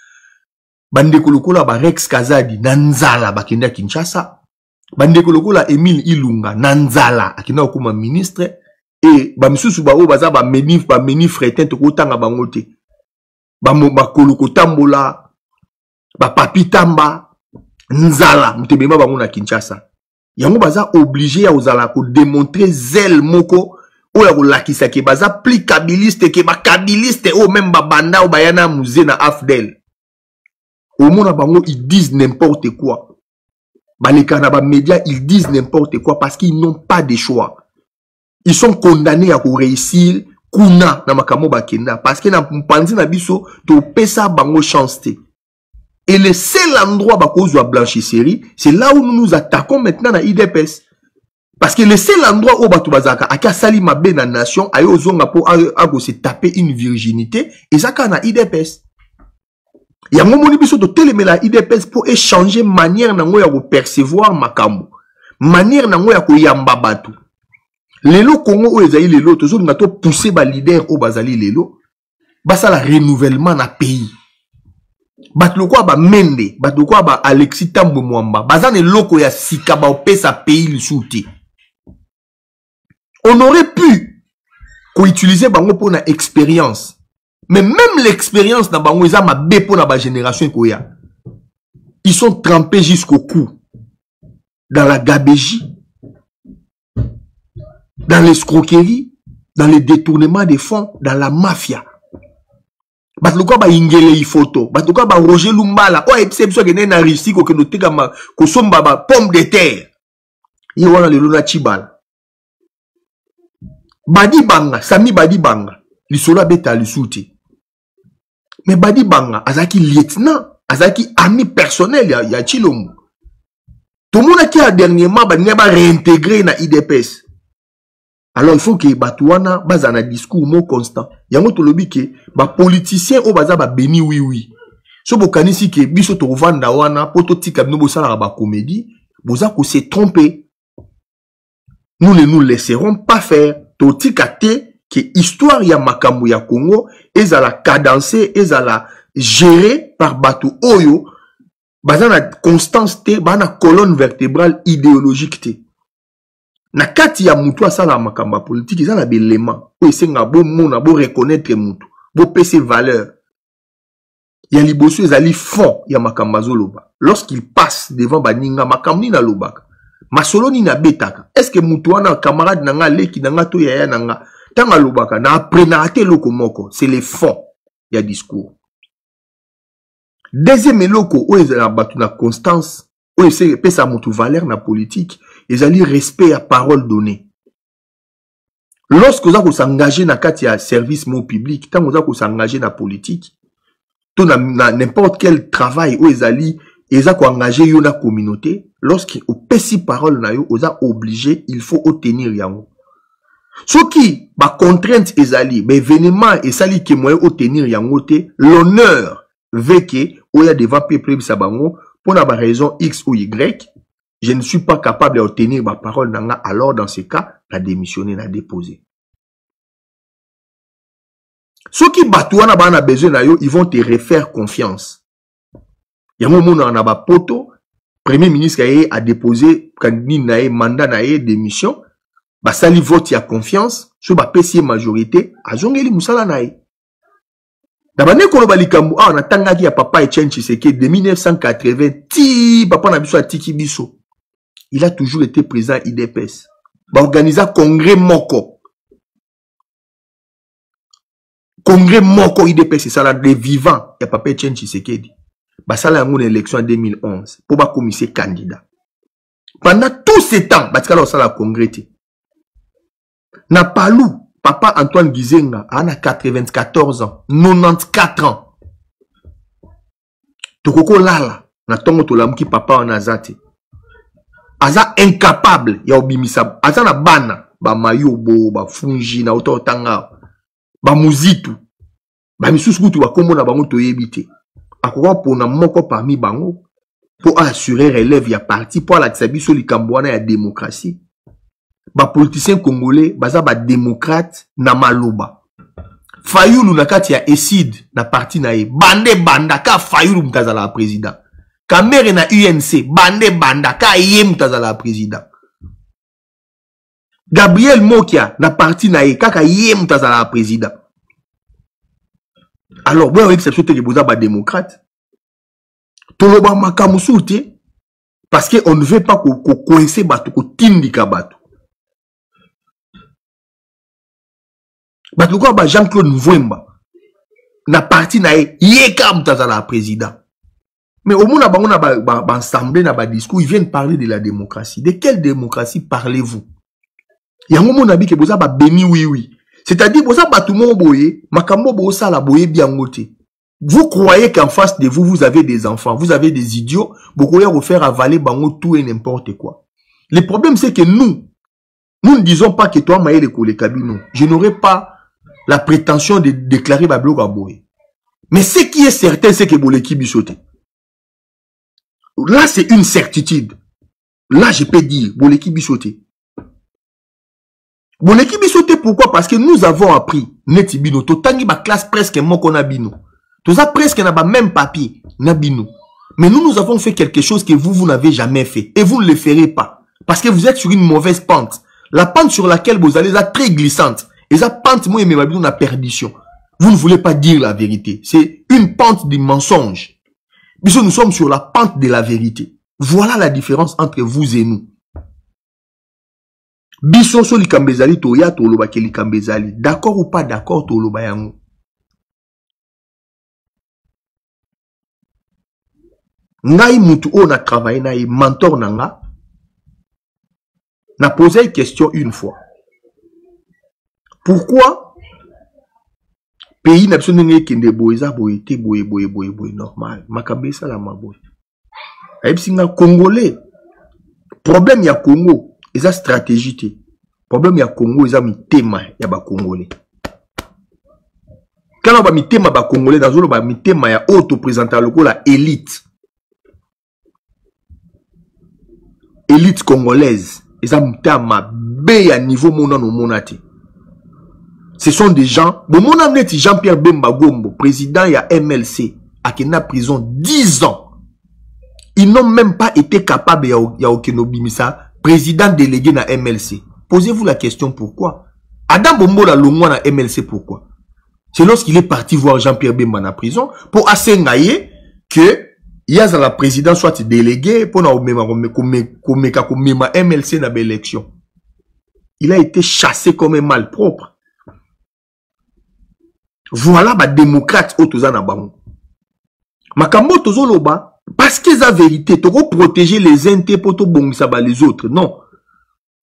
bandeko lokola ba Rex Kazadi na nzala bakenda Kinshasa, bandeko lokola Emile Ilunga na nzala akenda okuma ministre, et ba misusu ba o baza ba meni fretin to kotanga bango te, ba koloko tambola ba papi tamba nzala mutebema bango na Kinshasa. Yango baza obligé ya ozala ko démontrer zèle moko oya ko lakisa ke baza plus kabiliste ke ba kabiliste o même ba banda o bayana musée na Afdel. Au monde bango ils disent n'importe quoi. Baleka na ba médias ils disent n'importe quoi parce qu'ils n'ont pas de choix. Ils sont condamnés à réussir kuna na makamo bakenda parce que na mpanzi na biso to pesa bango chance te. Et le seul endroit où il y a blanchisserie, c'est là où nous nous attaquons maintenant à IDPS. Parce que le seul endroit où il y a sali mabe na nation, il y a se taper une virginité, et ça c'est IDPS. Il y a un moment de télémer la IDPS pour échanger manière de percevoir makambo. Manière de yamba batu. Lelo Congo où ils aillent lelo, toujours nous avons poussé ba leader au bazali lelo, basa la renouvellement na pays. Batloko ba Mende, batloko ba Alexis Tambo Mwamba, bazane loko ya sika ba opesa pays le souti. On aurait pu utiliser bango pour na expérience. Mais même l'expérience na bango isa ma be pour na ba génération koya. Ils sont trempés jusqu'au cou. Dans la gabégie, dans l'escroquerie, dans le détournement des fonds, dans la mafia. Batluka ba ingele photo, batluka ba Roger Lumbala, o epsepso gene na Russie ko kenoteka ma ko somba ba pomme de terre. Yi wana lelo na Chibala. Badi Banga, Sami Badi Banga, lisolo beta lisuti. Mais Badi Banga azaki lieutenant, azaki ami personnel ya Chilombo. Tout le monde qui a dernièrement ba réintégré na IDPS. Alors il faut que Batouana base un discours mot constant. Yango to lobi ke ba politicien o baza ba beni oui. So bokanisi ke biso to vanda wana poto tika no bosala ba comédie, boza ko se tromper. Nous ne nous laisserons pas faire. To tika te que histoire ya makambo ya Congo ezala cadencé, ezala géré par Batou Oyo, baza na constance te, bana colonne vertébrale idéologique te. Na kati ya mutu asala makamba politique eza na belema o esenga bo mona bo reconnaître mutu bo pese valeur ya liboso ezali fond ya makamba zoloba lorsqu'il passe devant baninga makamni na lobaka masolo ni na betaka est-ce que mutu wana camarade nanga leki nanga to ya nanga tanga lobaka na aprenate loko moko c'est le fond ya discours. Deuxième eloko o ezala batu na constance o ese pesa mutu valeur na politique. Ils allaient respect à parole donnée. Lorsque vous s'engagez dans le service mot public, tant que vous s'engagez dans la politique, dans n'importe quel travail où ils allaient engagé dans la communauté, lorsque vous payez parole, vous êtes obligé, il faut obtenir yango. Ce qui, ma contrainte, ils allaient, mais événement, ils allaient que moi obtenir yango te, l'honneur, vécu, où il y a devant peuple sabango, pour la raison X ou Y, je ne suis pas capable d'obtenir ma parole nanga, alors dans ce cas, la démissionner, la déposer. Ceux qui batouana ba na besoin na yo, ils vont te refaire confiance. Il y a un moment on a ba poto, premier ministre a déposé candidat mandat na démission, ba sali vote ya confiance, sur ba PC majorité, a jongeli musala na ye. D'abord, ko ba likambu on a tangaki ya papa Etienne Tshisekedi de 1980, ti papa na biso atiki biso. Il a toujours été présent IDPS. Ba organisa congrès moko. Congrès moko IDPS c'est ça là des vivants. Il y a papa Etienne Tshisekedi. Ba ça là une élection en 2011 pour ba commissaire candidat. Pendant tout ce temps, ba tika là ça la congrès té. Na palou papa Antoine Gizenga a 94 ans, 94 ans. Tokoko lala na tongo to lamuki papa on azate. Aza incapable ya obimisa aza na bana ba mayobo ba fungi na ototanga ba muzitu ba misusu kutu ba kombo na bango to yebite akoko pona moko parmi bango pour assurer relève ya parti pour la tsabiso likambo wana ya démocratie ba politicien congolais baza ba démocrate na maloba. Fayulu na kati ya ESID na parti na ye bande banda ka Fayulu mutazala la président. Kamere na UNC bande banda ka ye mutazala la président. Gabriel Mokia na parti na ye kaka ye mutazala la président. Alors bon exception te boza ba démocrate. Toloba makamusu te parce que on ne veut pas ko coincer bato ko tindika bato. Bato ko ba Jean-Claude Mvwemba na parti na ye kam tazala président. Mais au moins bango na ba assemblée na ba discours ils viennent parler de la démocratie. De quelle démocratie parlez-vous? Yango mona bi ke boza ba béni oui. C'est-à-dire boza bato mo boye makambo bo sala boye biango te. Vous croyez qu'en face de vous, vous avez des enfants, vous avez des idiots, vous pouvez refaire avaler bango tout et n'importe quoi. Le problème, c'est que nous ne disons pas que toi, Maël et Kabino, je n'aurai pas la prétention de déclarer Bablo Gaboé. Mais ce qui est certain, c'est que Boleki Bissote. Là, c'est une certitude. Là, je peux dire, Boleki Bissote. Boleki Bissote, pourquoi? Parce que nous avons appris, Netibino, Totangi ba classe presque Mokonabino. Tout ça presque n'a pas même papier, Nabino. Mais nous avons fait quelque chose que vous n'avez jamais fait. Et vous ne le ferez pas. Parce que vous êtes sur une mauvaise pente. La pente sur laquelle vous allez est très glissante. Et ça pente, moi, et la perdition. Vous ne voulez pas dire la vérité. C'est une pente du mensonge. Puisque nous sommes sur la pente de la vérité. Voilà la différence entre vous et nous. Bisoso likambezali toya toloba ke likambezali. D'accord ou pas d'accord toloba yango. Ngai mutu on a travaillé na mentor nanga n'a posé une question une fois. Pourquoi pays n'a besoin de kende boyeza boyete boye normal makabesa la maboy. Aibsinga congolais problème ya Congo eza stratégie te. Problème ya Congo eza mitema ya ba congolais. Quand on va mitema ba congolais dans zolo ba mitema ya auto présenter le la élite. Élite congolaise, ils ont ma bé à niveau monate. Ce sont des gens, bon mon amené Jean-Pierre Bemba Gombo, président il y a MLC, à Kena prison 10 ans. Ils n'ont même pas été capables ya Okenobimisa, président délégué na MLC. Posez-vous la question pourquoi? Adam Bombo la longwa na MLC pourquoi? C'est lorsqu'il est parti voir Jean-Pierre Bemba na prison pour assengayer que il y a la présidence soit délégué pour na MLC na l'élection. Il a été chassé comme un malpropre. Voilà ba démocrate autoza na bango. Makambo tozo loba parce que la vérité to protéger les intérêts pour to bongisa ba les autres. Non.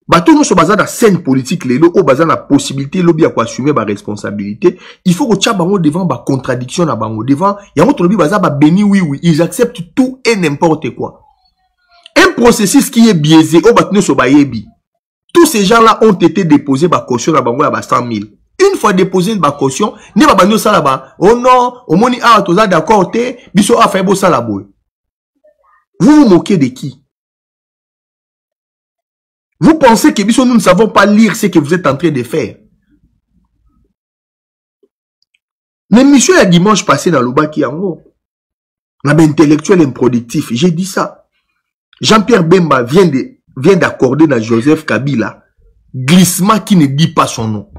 Bato nous sommes basés dans scène politique les au basé la possibilité lobby à quoi assumer ba responsabilité. Il faut que tu bango devant ba contradiction na bango devant ya autre lobby basé ba béni oui ils acceptent tout et n'importe quoi. Un processus qui est biaisé au batno so ba yebi. Tous ces gens-là ont été déposés ba caution na bango ba 100 000. Une fois déposé ba caution, ne ba banyo sala ba oh non, au moni a toza d'accord te biso a fait bo sala boy. Vous vous moquez de qui? Vous pensez que nous ne savons pas lire ce que vous êtes en train de faire. Mais monsieur, le dimanche passé dans le Baki Yango, on a un intellectuel improductif. J'ai dit ça. Jean-Pierre Bemba vient d'accorder dans Joseph Kabila glissement qui ne dit pas son nom.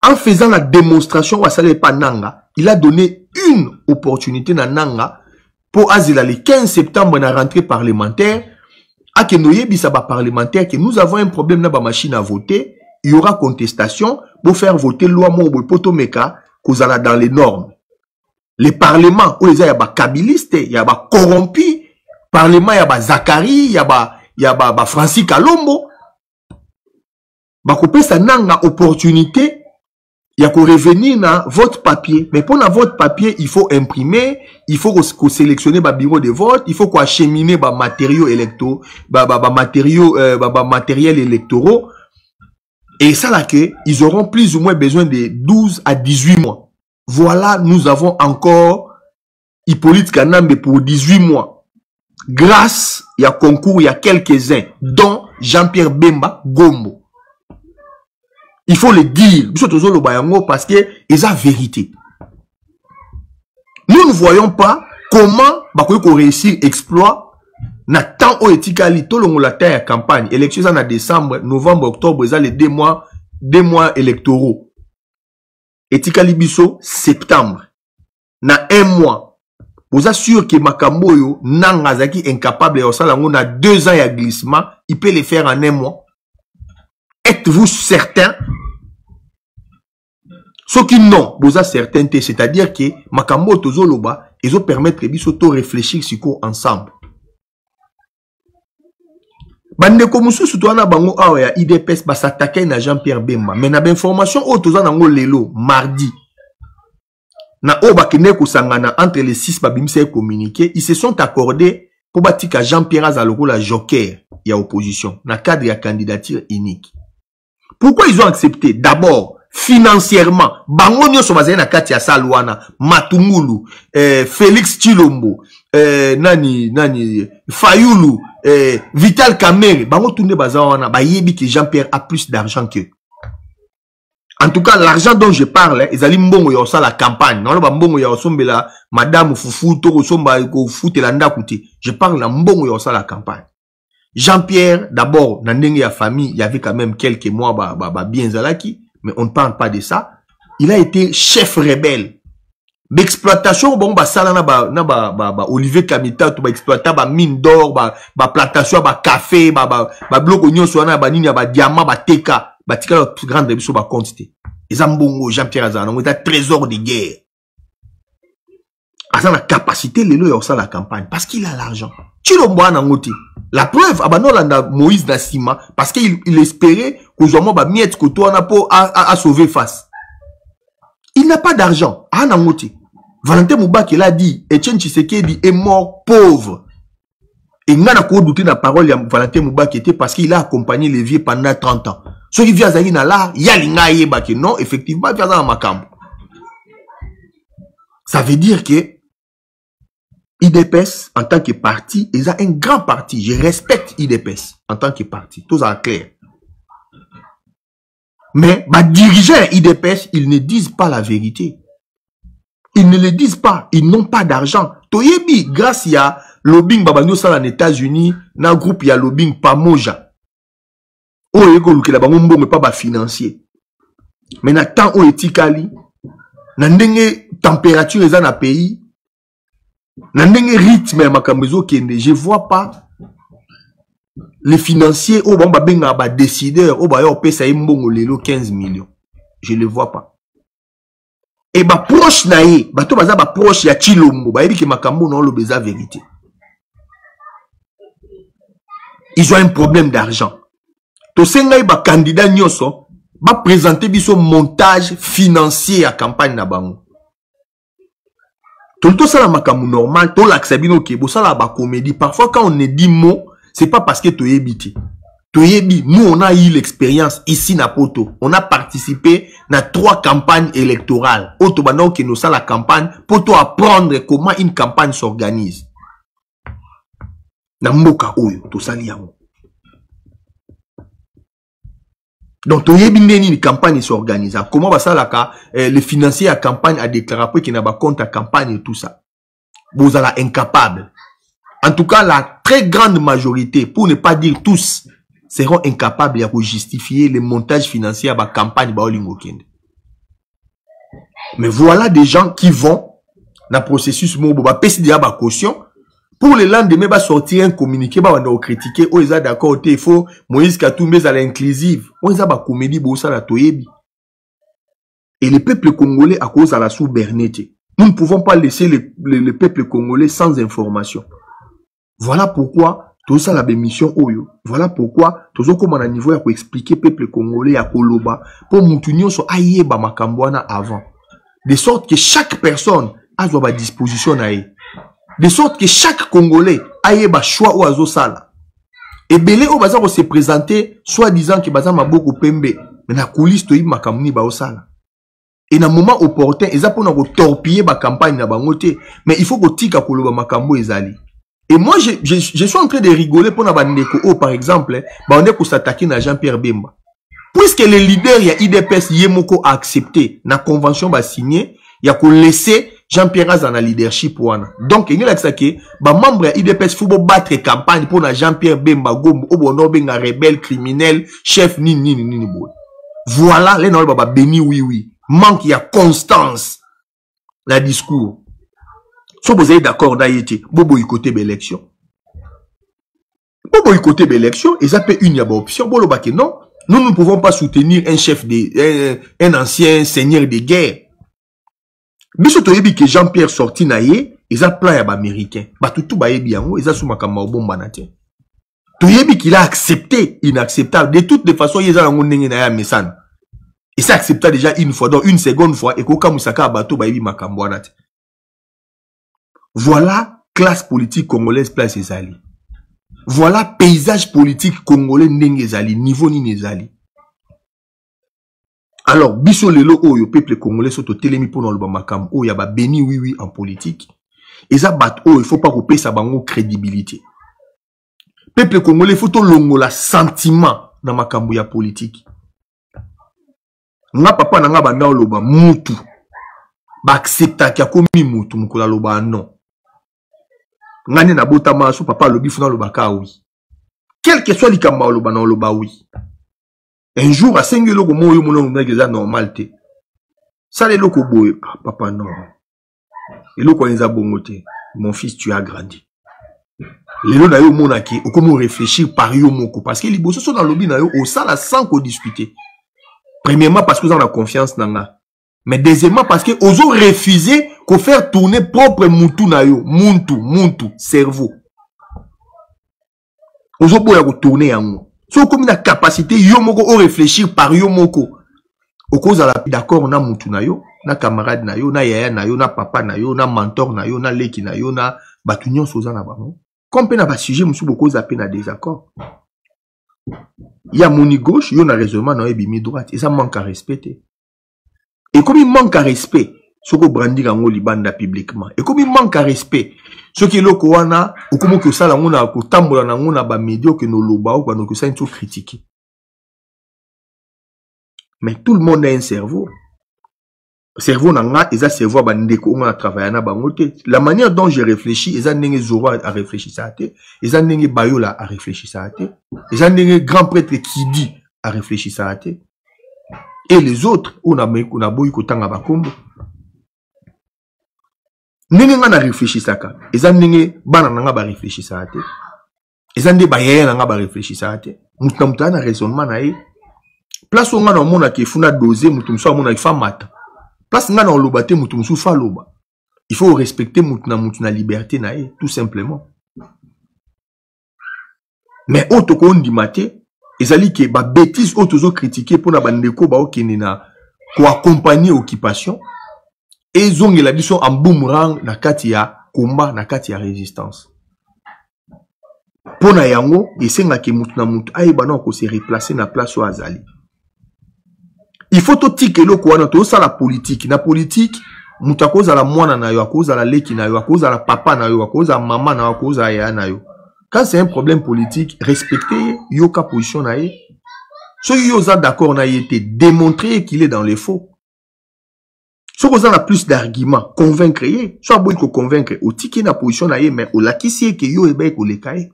En faisant la démonstration à Salepa Nanga, il a donné une opportunité à Nanga pour Azila le 15 septembre dans la rentrée parlementaire. À que nous yebisa parlementaire que nous avons un problème dans la machine à voter, il y aura contestation pour faire voter loi Mobo Potomeka kozala dans les normes. Les parlements où il y a des kabilistes, il y a des corrompus, parlement il y a des Zakari, il y a Francis Kalombo. Bakopé ça n'a opportunité, il y a qu'on revenir dans votre papier. Mais pour votre papier, il faut imprimer, il faut qu'on sélectionne le bureau de vote, il faut qu'on achemine les matériaux électoraux, matériel électoraux. Et ça là que, ils auront plus ou moins besoin de 12 à 18 mois. Voilà, nous avons encore Hippolyte Kanambe pour 18 mois. grâce il y a concours, il y a quelques-uns, dont Jean-Pierre Bemba Gombo. Il faut le dire, parce que c'est la vérité. Nous ne voyons pas comment on réussit exploit na temps au etikali tout le la terre campagne élection en décembre, novembre, octobre, ça les 2 mois électoraux. Etikali biso septembre. Na 1 mois. Vous assurez que makambo yo nangazaki incapable de ça on a 2 ans à glissement, il peut le faire en 1 mois. Êtes-vous certain? Ce qui non, vous avez certaineté, c'est-à-dire que makambo tozoloba, ils ont permettre biso to réfléchir sur quoi ensemble. Bande comme mususu to na bango awa ya IDPS ba s'attaquer na Jean-Pierre Bemba, mais na information o toza nango lelo mardi. Na oba kene ko sangana entre les 6 babimse communiqué, ils se sont accordés pour batika Jean-Pierre Azaloko la joker ya opposition na cadre ya candidature unique. Pourquoi ils ont accepté? D'abord financièrement, bango nyoso bazali na kati ya Salwana, Matungulu, Félix Chilombo, nani Fayulu, Vital Kamerhe, bango tourne bazawana, bayebi que Jean-Pierre a plus d'argent que. En tout cas, l'argent dont je parle, ils allaient mbongo ya osa la campagne. Non, ba mbongo ya osombela madame Fufu to osomba ko futela ndakuti. Je parle na mbongo ya osa la campagne. Jean-Pierre, d'abord, dans la famille, il y avait quand même quelques mois, bien zalaki. Mais on ne parle pas de ça. Il a été chef rebelle. D'exploitation, bon, ça là, Olivier Kamita, tu vas exploiter, mine d'or, plantation, café, bloc oignon, soana, nini, diamant, teka, tika la plus grande révision, quantité. Et Zambongo, Jean-Pierre Azan, on est un trésor de guerre. Azan a la capacité, les lois, ça la campagne, parce qu'il a l'argent. Chilombo Anangoti. La preuve, Moïse Nassima, parce qu'il espérait qu'aujourd'hui, miette à sauver face. Il n'a pas d'argent. Valentin Moubak, il a dit, Etienne Tshisekedi est mort pauvre. Et il n'a pas douté la parole de Valentin Moubak était parce qu'il a accompagné les vieux pendant 30 ans. Ce qui vient à là, il y a l'ingayé, non, effectivement, il vient à Makam. Ça veut dire que IDPS, en tant que parti, ils ont un grand parti. Je respecte IDPS en tant que parti. Tout ça clair. Mais, dirigeants IDPS, ils ne disent pas la vérité. Ils ne le disent pas. Ils n'ont pas d'argent. Toyebi, grâce à lobbying Babano Sala en États-Unis, dans le groupe, il y a lobbying Pamoja. Oyego, que la bango mais pas financier. Mais na temps où etikali, na ndenge température est dans le pays, Nandenge rythme ya makambezo kende, je vois pas les financiers au bamba benga ba décideur au ba yo pesa mbongo lelo 15 millions. Je le vois pas. Et ba proche nae, ba to baza ba proche ya Chilombo, ba yebi ke makambo non lo beza vérité. Ils ont un problème d'argent. To senga ba candidat nyoso ba présenter biso montage financier à campagne na bango. Tout ça, la normal, tout l'accès que ça la comédie. Parfois, quand on dit mot, c'est pas parce que tu es habité. Nous, on a eu l'expérience ici, na Poto. On a participé à 3 campagnes électorales. Autobano qui nous a la campagne, pour apprendre comment une campagne s'organise. Na mboka oyo, tout ça liamo. Donc, une campagne s'organise. Comment va ça là, les financiers à campagne a déclaré qu'il n'a pas compte à campagne et tout ça. Vous êtes incapables. En tout cas, la très grande majorité, pour ne pas dire tous, seront incapables de justifier les montages financiers à la campagne. Mais voilà des gens qui vont dans le processus, caution. Pour le lendemain, va sortir un communiqué, va critiquer, ils sont d'accord, il faut Moïse Katumbe à l'inclusive. Ils ont comédie, ça la toyebi. Et le peuple congolais à cause de la sous-bernette. Nous ne pouvons pas laisser le peuple congolais sans information. Voilà pourquoi tout ça la mission Oyo. Voilà pourquoi tout ça comme on a niveau pour expliquer peuple congolais à Koloba pour moutunio so ayeba makambwana avant. De sorte que chaque personne a sa disposition à de sorte que chaque Congolais aille ba choix ou azo sala. Et belé au bazar se présenter soit disant que bazar maboko pembe mais na coulisse to yima makamuni ba osala. Et na moment opportun ils a pour na torpiller ba campagne na bangote mais il faut que tika koloba makambo ezali. Et moi, je suis en train de rigoler pour Nabandeko. Oh, par exemple, on est pour s'attaquer à Jean-Pierre Bemba. Puisque le leader, il y a IDPS, Yemoko a accepté, la convention va signer, il y a qu'on laisser Jean-Pierre dans la leadership. Donc, il y a que, membre IDPS, il faut battre campagne pour Jean-Pierre Bemba, Gombo, Obono, Benga, rebelle, criminel, chef, ni. Voilà, les gens baba béni, oui. Manque, il y a constance, la discours. Si vous êtes d'accord, vous boycottez l'élection. Vous boycottez l'élection, et ça peut une option. Non, nous ne pouvons pas soutenir un chef un ancien seigneur de guerre. Mais si vous que Jean-Pierre sorti naïe, ils a plein d'Américains. Tout bien, ils a sous ma caméra bomba naté. Tu qu'il a accepté, inacceptable. De toutes les façons, ils a un message. Et ça accepta déjà une fois, donc une seconde fois, et qu'au Moussaka bateau baïbi makamboanat. Voilà classe politique congolaise place ezali. Voilà paysage politique congolais ndenge ezali, niveau ni ezali. Alors, biso lelo oyo peuple congolais soto telemi pour le makam oyo yaba béni oui en politique. Et ça bat il faut pas couper sa bango crédibilité. Peuple congolais faut to longola sentiment dans makambo ya politique. Nga papa na nga banda loba mutu ba accepta ki akomi mutu mukola loba non. Ngani na bota maso papa lobi funa loba ka oui. Quel que soit likamba loba na loba oui. Un jour à 5 loko moyo mono ngeza normal te. Ça les loko boye papa non. Et loko nza bongote. Mon fils tu as grandi. Les lots na yo monaki o comment réfléchir par yo moko parce que les bosso sont dans lobby na yo au sala sans qu'on discuter. Premièrement, parce que vous avez la confiance dans moi. Mais deuxièmement, parce que vous avez refusé qu'on faire tourner propre moutou na yo. Muntu, cerveau. Vous avez tourner en moi. Si vous avez la capacité, yo moko, ou réfléchir par yo moko. Au cause de la d'accord, on a moutou na yo, na camarade na yo, na yaya na yo, na papa na yo, na mentor na yo, na leki na yo, na batunion sozana bamo. Comme pe na ba sujet, moussou beaucoup zappé na désaccord. Il y a moni gauche, il y a un raisonnement, il y a bimi droite. Et ça manque à respecter. Et comme il manque à respect, ce que brandir en libanda publiquement. Et comme il manque à respect, ce qui est le koana, ou comme que ça, on a, pour tambola, on a ba médio que nos loba, ou que ça, ils critiqué. Mais tout le monde a un cerveau. Cerveau n'a pas, cerveau on a travaillé na bangote. La manière dont j'ai réfléchi, ils ont Zoro à réfléchir ça à te. Ils ont Bayola à réfléchir ça à te. Ils ont grand prêtre qui dit à réfléchir ça à te. Et les autres, on a boy kotanga bakombo. Nenge nga na réfléchir ça ka. Ils ont bana nga ba réfléchir ça à te. Ils ont bayaya nga ba réfléchir ça à te. Mutamta na raisonnement na e. Place où on a mona ki funa doser mutumso mona ki fa mata. Place nga na lobate mutu musu fa loba. Il faut respecter mutu na liberté na e, tout simplement. Mais auto ko ndi maté, ezali ke ba bêtise auto zo critiquer pour na bandeko ba okene na ko accompagner occupation et zongela biso en boomerang na kati ya combat na kati ya résistance. Pona yango esenga ke mutu na mutu ayeba na ko se replacer na place o azali. Il faut tout tirer le quoi dans ça la politique. Na politique, muta cause à la moine na yo, à cause à la leki na yo, à cause à la papa na yo, à cause à maman na yo, à cause à ya na yo. Quand c'est un problème politique, respectez yo ka position na ye. Si yo za d'accord na yete, démontrer qu'il est dans les faux. Si vous avez plus d'arguments, convaincre ye. Soit boy ko convaincre, au tiki na position na ye, mais au la kisi ke yo ebe ko le kaye.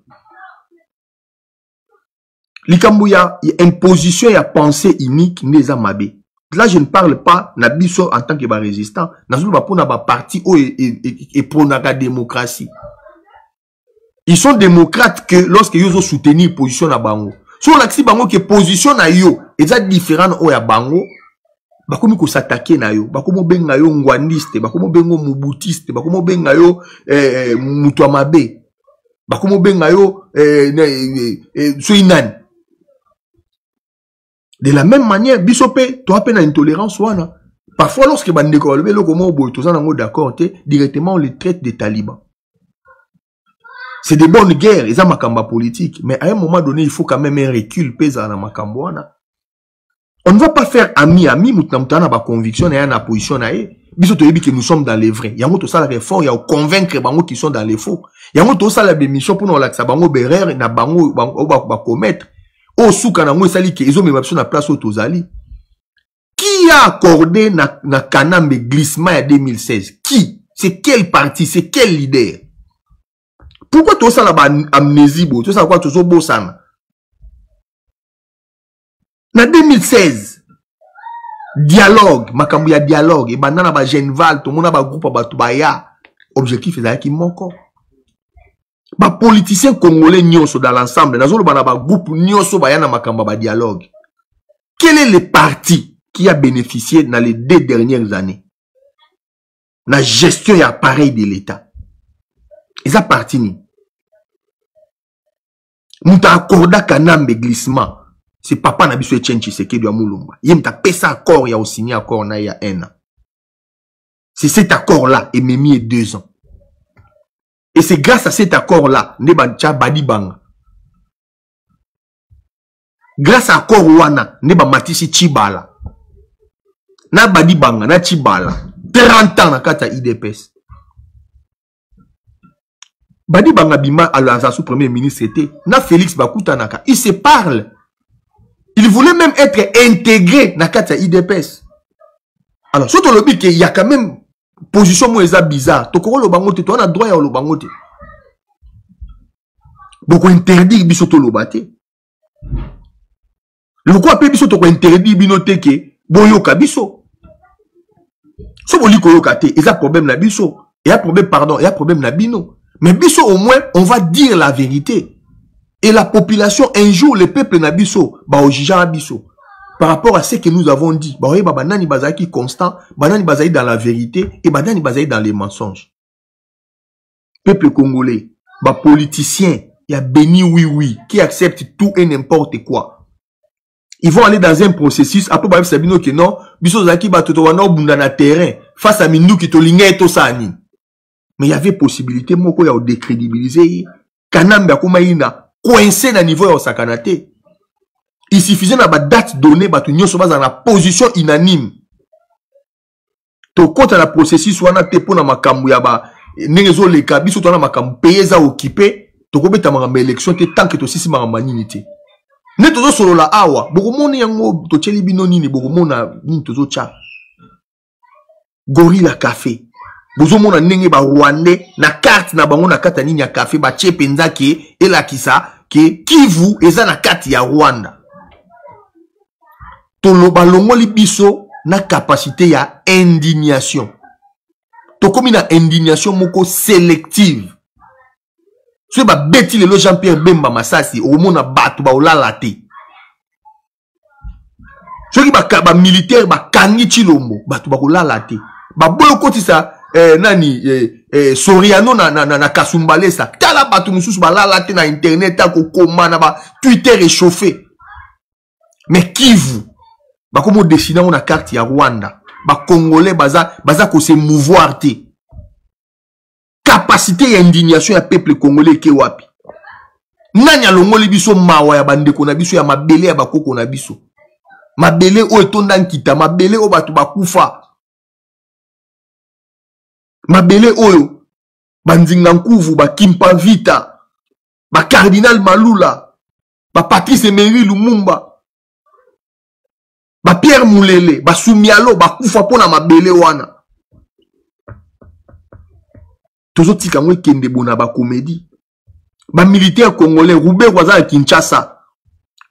Likambo ya imposition ya pensée unique neza mabe. Là je ne parle pas na biso en tant que résistant, na zulu ba pona ba parti o et pronaka démocratie. Ils sont démocrates que lorsque yo zo soutenir position na bango. So la si bango que position na yo eza différent o ya bango, ba komi ko s'attaquer na yo, ba komo benga yo ngwandiste, ba komo bengo mubutiste, ba komo benga yo mutu amabe. Ba komo benga yo soinani. De la même manière, bisope, tu as peine à intolérance, wana. Parfois, lorsque bandeko le velo comment boy, tous en d'accord, directement on les traite des talibans. C'est des bonnes guerres, ils ont makamba politique, mais à un moment donné, il faut quand même un recul pesa na makambo wana. On ne va pas faire ami, mutamutana ba conviction et na position na e. Biso toyebi que nous sommes dans les vrais. Yango to sala effort ya convaincre bango qui sont dans les faux. Yango to sala bémission pour nous laksa bango berer na bango ba commettre. O souka na ngo sali ke izo mema biso na place au tozali. Qui a accordé na Kanambe glissement en 2016? Qui? C'est quel parti? C'est quel leader? Pourquoi tout ça là-bas amnésie? Tout ça quoi? Tout ça beau ça? En 2016, dialogue, makambu ya dialogue, et banana ba Genval, tout le monde ba groupe ba tubaya. Objectif est qui moko. Ba politiciens congolais nyonso dans l'ensemble, nazolo ba groupe nyonso ba yana makambu ba dialogue. Quel est le parti qui a bénéficié dans les 2 dernières années? La gestion et appareil de l'État. Et ça parti ni. Mouta accorda Kanambe glissement. C'est papa na biso Etienne Tshisekedi ya Mulumba. Yem ta pesa accord ya signé accord na ya 1 an. C'est cet accord là et memi 2 ans. Et c'est grâce à cet accord là neba cha badi banga. Grâce à accord wana neba matisi Chibala. Na badi banga na Chibala 30 ans na kata IDPS. Badi banga bima à sous premier ministre était na Félix Bakuta naka. Il se parle. Il voulait même être intégré dans la IDPS. Alors, surtout le qu'il y a quand même position moins bizarre. Tu as le bangote, tu as droit à le bangote. Donc, on interdit bisoto le bate. Le quoi peut bisoto interdit binote que boyoka biso. So boli koyokate, et ça problème na biso. Il y a problème, pardon, il y a problème na bino. Mais biso au moins, on va dire la vérité. Et la population, un jour, le peuple Nabiso, au Jija Nabiso, par rapport à ce que nous avons dit, banani bazaki constant, banani bazaki dans la vérité, et banani bazaki dans les mensonges. Peuple congolais, politicien, il y a béni oui, qui accepte tout et n'importe quoi. Ils vont aller dans un processus, après, bah, sabino que non, biso zaki batoto wana bunda na terrain, face à minou qui to lingé et to sani. Mais il y avait possibilité, moko ya décrédibiliser, Kanambe akumaina, coincé dans le niveau de Sakanate. Il suffisait de date donnée, dans la position unanime. To compte la processus, wana te pour na makambu ya ba, nezo le kabi, surtout na makambu payé za occupé, to kobe ta mama élection, te tant que to sisi mama maninité. Ne tozo solo la awa, bokomoni yango, to cheli bino nini, bokomona nini tozo cha. Gorilla Café. Bozo mona nenge ba Rwandais na carte na bango na kata nini ya café ba tche penza ke elakisa ke Kivu eza na kati ya Rwanda. Toloba longoli biso na capacité ya indignation. To komi na indignation moko sélective. So ba beti lelo Jean-Pierre Bemba Masasi o mona batu ba olala te. So ki ba militaire ba kangi Chilombo batu ba olala te. Ba bolo kotisa Soriano na Kasumbale sa tala batu mususu balala te na internet ako koma na ba Twitter réchauffé. Mais Kivu ba komo dessiner na carte ya Rwanda ba Congolais baza ko se mouvoir te. Capacité ya indignation ya peuple congolais ke wapi. Nanya longoli biso mawa ya bandeko na biso ya mabele ya bakoko na biso. Mabele o etonda nkita, mabele o batu bakufa. Mabele oyo, Banzinga Nkuvu, ba Kimpa Vita, ba Cardinal Malula, ba Patrice Emery Lumumba, ba Pierre Moulele, ba Soumialo, ba Kufa pona mabele wana. Tozo tika mwe kende bona ba comédie. Ba militaire congolais, Roubert Waza Kinshasa,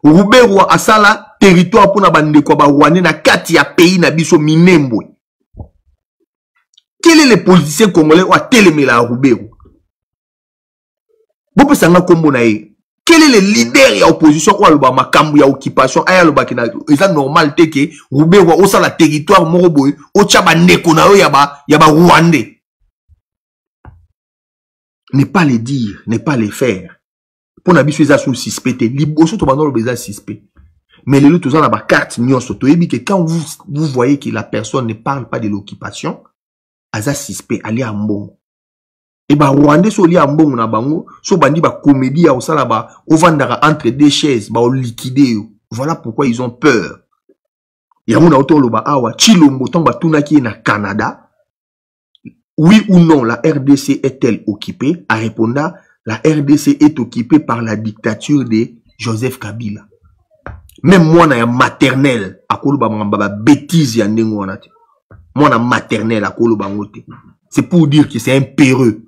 Roubert wa asala territoire pona bandeko ba Rwandais na kati ya pays na biso Minembwe. Quel est le politicien congolais ou a télémé la Roubero? Bope sanga kombo na ye. Quel est le leader ya opposition ou a loba makambu ya occupation aya loba kina eza normal te ke Roubero o sa la territoire moko boy o tchaba ndeko na yo ya ba Rwandais. Ne pas les dire, ne pas les faire. Pour na biso eza sous suspecté, liboso to bandolo beza suspect. Mais les autres ont la carte nyonso to yebi que quand vous voyez que la personne ne parle pas de l'occupation, aza suspect ali a mbongo. Et ba Rwandais so li a mbongo na bango, so bandi ba comédie ya osala ba ovandara entre deux chaises, ba o liquider yo. Voilà pourquoi ils ont peur. Ya mona auto loba awa Chilombo tong ba tunaki na Canada, oui ou non, la RDC est-elle occupée? À répondre, la RDC est occupée par la dictature de Joseph Kabila. Même moi, na maternelle, à kolo ba bêtise ya ndengo wanate. Moi, na maternelle, à kolo bangote. C'est pour dire que c'est un péreux.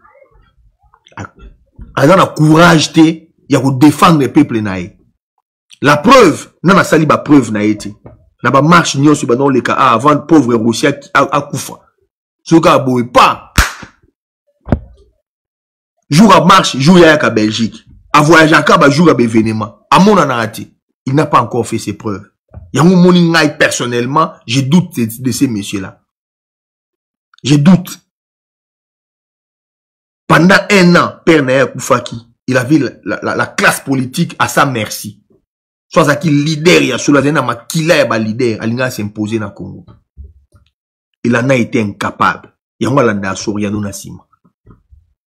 Alors, on a courage, il y a pour défendre le peuple naïe. La preuve, non, na sali ba preuve naïti. Na ba marche nyon sur dans les cas avant pauvre Russia à Koufa. Ce gars boue pas. Jour à marche, jour à Belgique. À voyager à Kaba, jour à événement. À mon anarati, il n'a pas encore fait ses preuves. Il y a mon ngaï personnellement, je doute de ces messieurs-là. Je doute. Pendant un an, Père Naya Koufaki, il avait la classe politique à sa merci. Soit ça qui leader, il y a sur la zone, mais qui l'a leader, il a s'imposé dans le Congo. Il en a été incapable. Il y a un landa Soriano Nassima.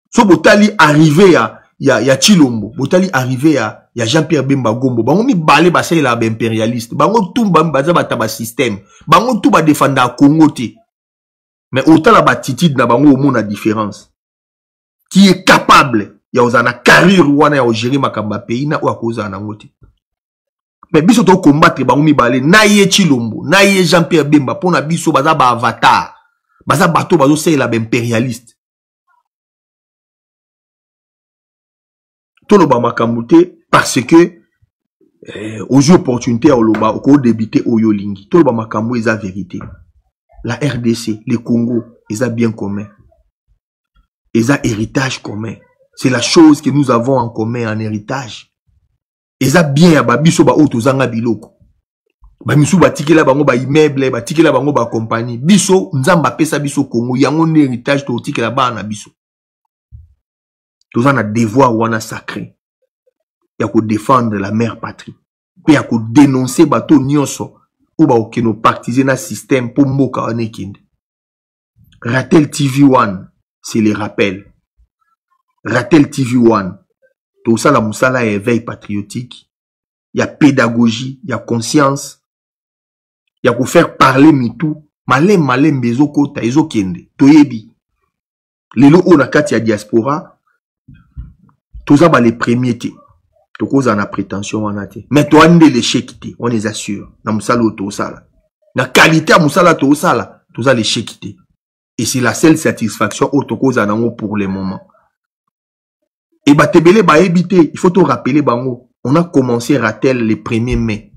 So Botali arrivé à ya Chilombo, Botali arrivé à Jean-Pierre Bemba Gombo. Bango mi balé ba c'est la impérialiste. Bango tout baza ba système. Bango tout ba défendre à Congo te. Mais autant la batitude na bango au monde a différence. Qui est capable ya ozana carrière wana ya gérer makamba pays na ou akoza na ngote. Mais biso to combattre bango mi balé na ye Chilombo, na ye Jean-Pierre Bemba pona biso baza ba avatar. Baza bato bazo c'est la impérialiste. Tout le bamakamouté parce que aux opportunités au débité au yolingi. Tout le bamakamou est la vérité. La RDC, le Congo, ils ont bien commun. Ils ont héritage commun. C'est la chose que nous avons en commun en héritage. Ils ont bien babiso ba otozanga biloko. Ba misu ba tikela bango ba immeuble, ba tikela bango ba compagnie. Biso nzamba pesa biso Congo, yango héritage to tikela ba na biso. Nous avons un devoir ou un sacré. Il y a que défendre la mère patrie. Il y a que dénoncer bateau nyonso ou ba okeno partiser na système pour moka onekind. Ratel TV1, c'est les rappels. Ratel TV1, tout ça la moussala éveil patriotique. Il y a pédagogie, il y a conscience. Il y a que faire parler mitou. Malem bezo kota ezo kende. Toyebi. Lelo o nakati ya diaspora. Tout ça, les premiers, tout cause en a prétention, on a été. Mais toi, on est l'échec, on les assure. Na moussala, tout ça, la qualité à moussala, tout ça, tout ça, l'échec, et c'est la seule satisfaction, autre cause en a pour le moment. Et bah, tebele, bah, éviter, il faut te rappeler, bango, on a commencé Ratel le 1er mai.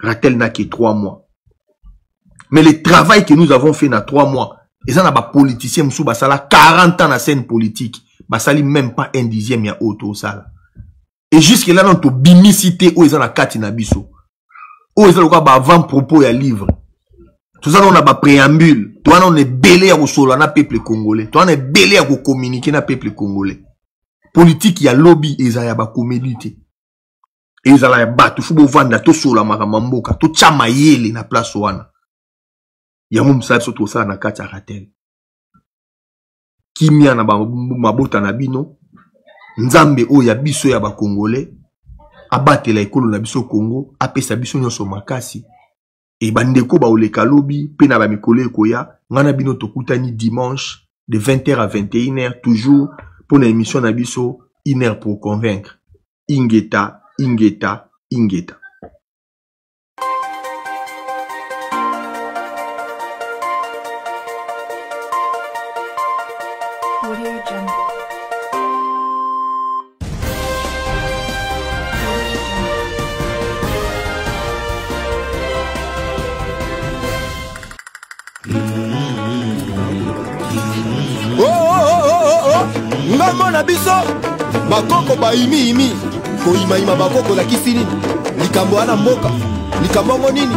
Ratel n'a que 3 mois. Mais le travail que nous avons fait dans 3 mois, ils en ont des politiciens, moussou, bah, ça là, 40 ans dans la scène politique. Basali même pas un dixième ya auto sala. Et jusque là dans to bimicité où ils ont la carte nabiso. Où ils ont quoi ba avant propos ya livre. Tout ça on a ba préambule. Toi on est belé à solo na peuple congolais. Toi on est belé à communiquer na peuple congolais. Politique ya lobby ils a ya ba commodité. Et ils a ya ba tout faut vendre to solo makamamboka, to chama yele na place wana. Ya mum sa tout ça na carte Ratel. Kimia na mabota na bino nzambe o ya biso ya ba congolais abatela ekolo na biso Congo apesa biso nyonso makasi e bandeko ba oleka lobi pe na ba mikolo ekoya ngana bino tokutani dimanche de 20h à 21h toujours pour une émission na biso 1 heure pour convaincre ingeta. Ngambo na biso bakoko ba imi ko ima bakoko la kisini likambo ana mboka likambo ngo nini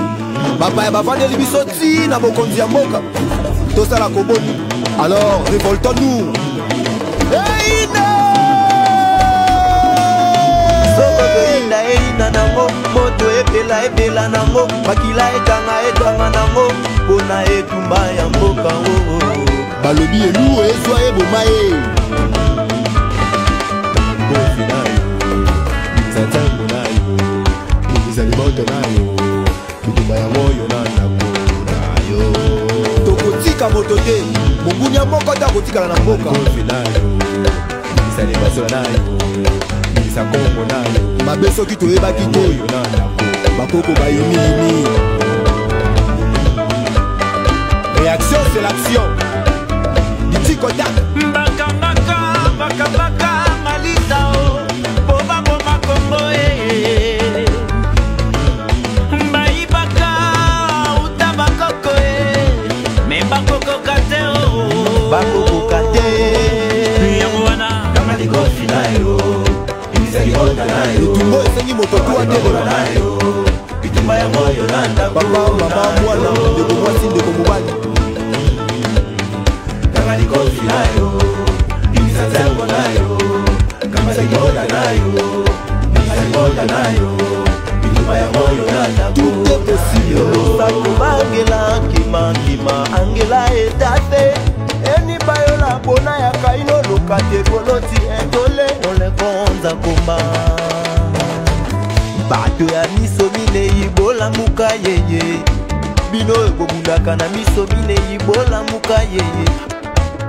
baba ya bavandeli biso ti na bokonzi ya mboka tosala koboni alors révoltons-nous. Eina nango moto ebela nango makila etanga nango bona etumba ya mboka balobi elu ezwa eboma e Zanzango nayo, mizali moto nayo, bidumba ya moyo na nayo. Tokotika moto te, mongunya moko ta kotikala na mboka misali basola nayo misa kongo nayo mabe soki toyebaki te oyo na ndako bakoko bayimiyimi. Réaction c'est l'action Ditikodak Mbakambaka, mbakambaka, malita o Boba boma Kongo Mbaibaka, utabakoko Membakoko kate o Bakoko kate Yamwana kama likofi nayo misali bota nayo Itumbo esengi moto tuwa telema nayo bitumba ya moyo na ndako papa mama mwana ndeko mwasi ndeko mobali kama likofi nayo imisanzango nayo kama likola nayo misali bota nayo bitumba ya moyo na ndako tout est possible sakubangela kima kima angela etate eni bayola bona ya kaino lokate koloti etole olekonza komba bato ya miso minei bolamuka yeye bino ekobundaka na miso minei bolamuka yeye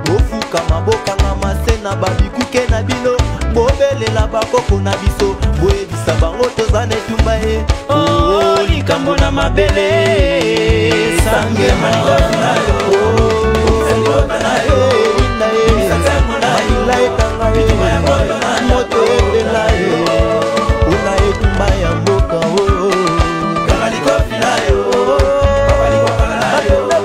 bofuka mabokanga mase na babikuke na bino bobelela bakoko na biso boyebisa bango toza na etumba ye likambo na mabele sange malilaka nayo malila etanga ye moto ebela ye una etumba ya mboka oyo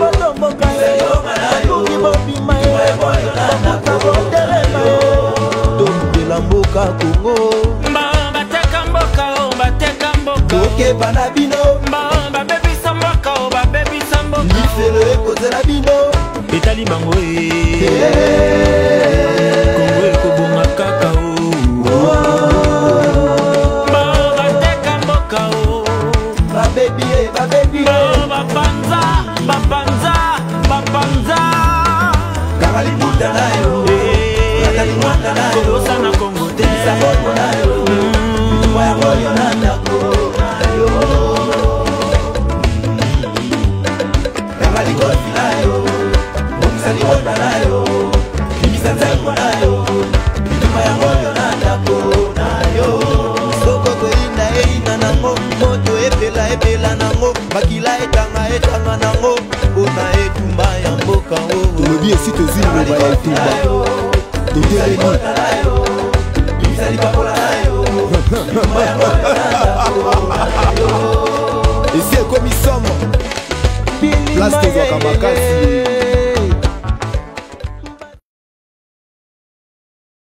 batomboka ye batuki bobima ye bamuka botelema ye tokela mboka kongo bateka mboka o bateka mboka tokeba na bino babebisa mboka o babebisa mboka lifelo ekozela bino etali bango kongo ekobonga kaka o bateka mboka o babebi ye babebi ye bapanza bapanza bapanza kama liputa nayo atali mwanda nayo kobosa na kongo te saboto nayo bitumba ya moyo na ndako nayo kama likofi nayo misali bota nayo imisanzango nayo bitumba ya moyo na ndako nayo sokoko ina eina nango moto epela epela nango makila etanga etanga nango mpona etumba ya mboka o tolobi esi tozwi liloba ya etumba totelemi misali bakola nayo bitumba ya moyo na ndako nayo esi ekomi somo place tozwaka makasi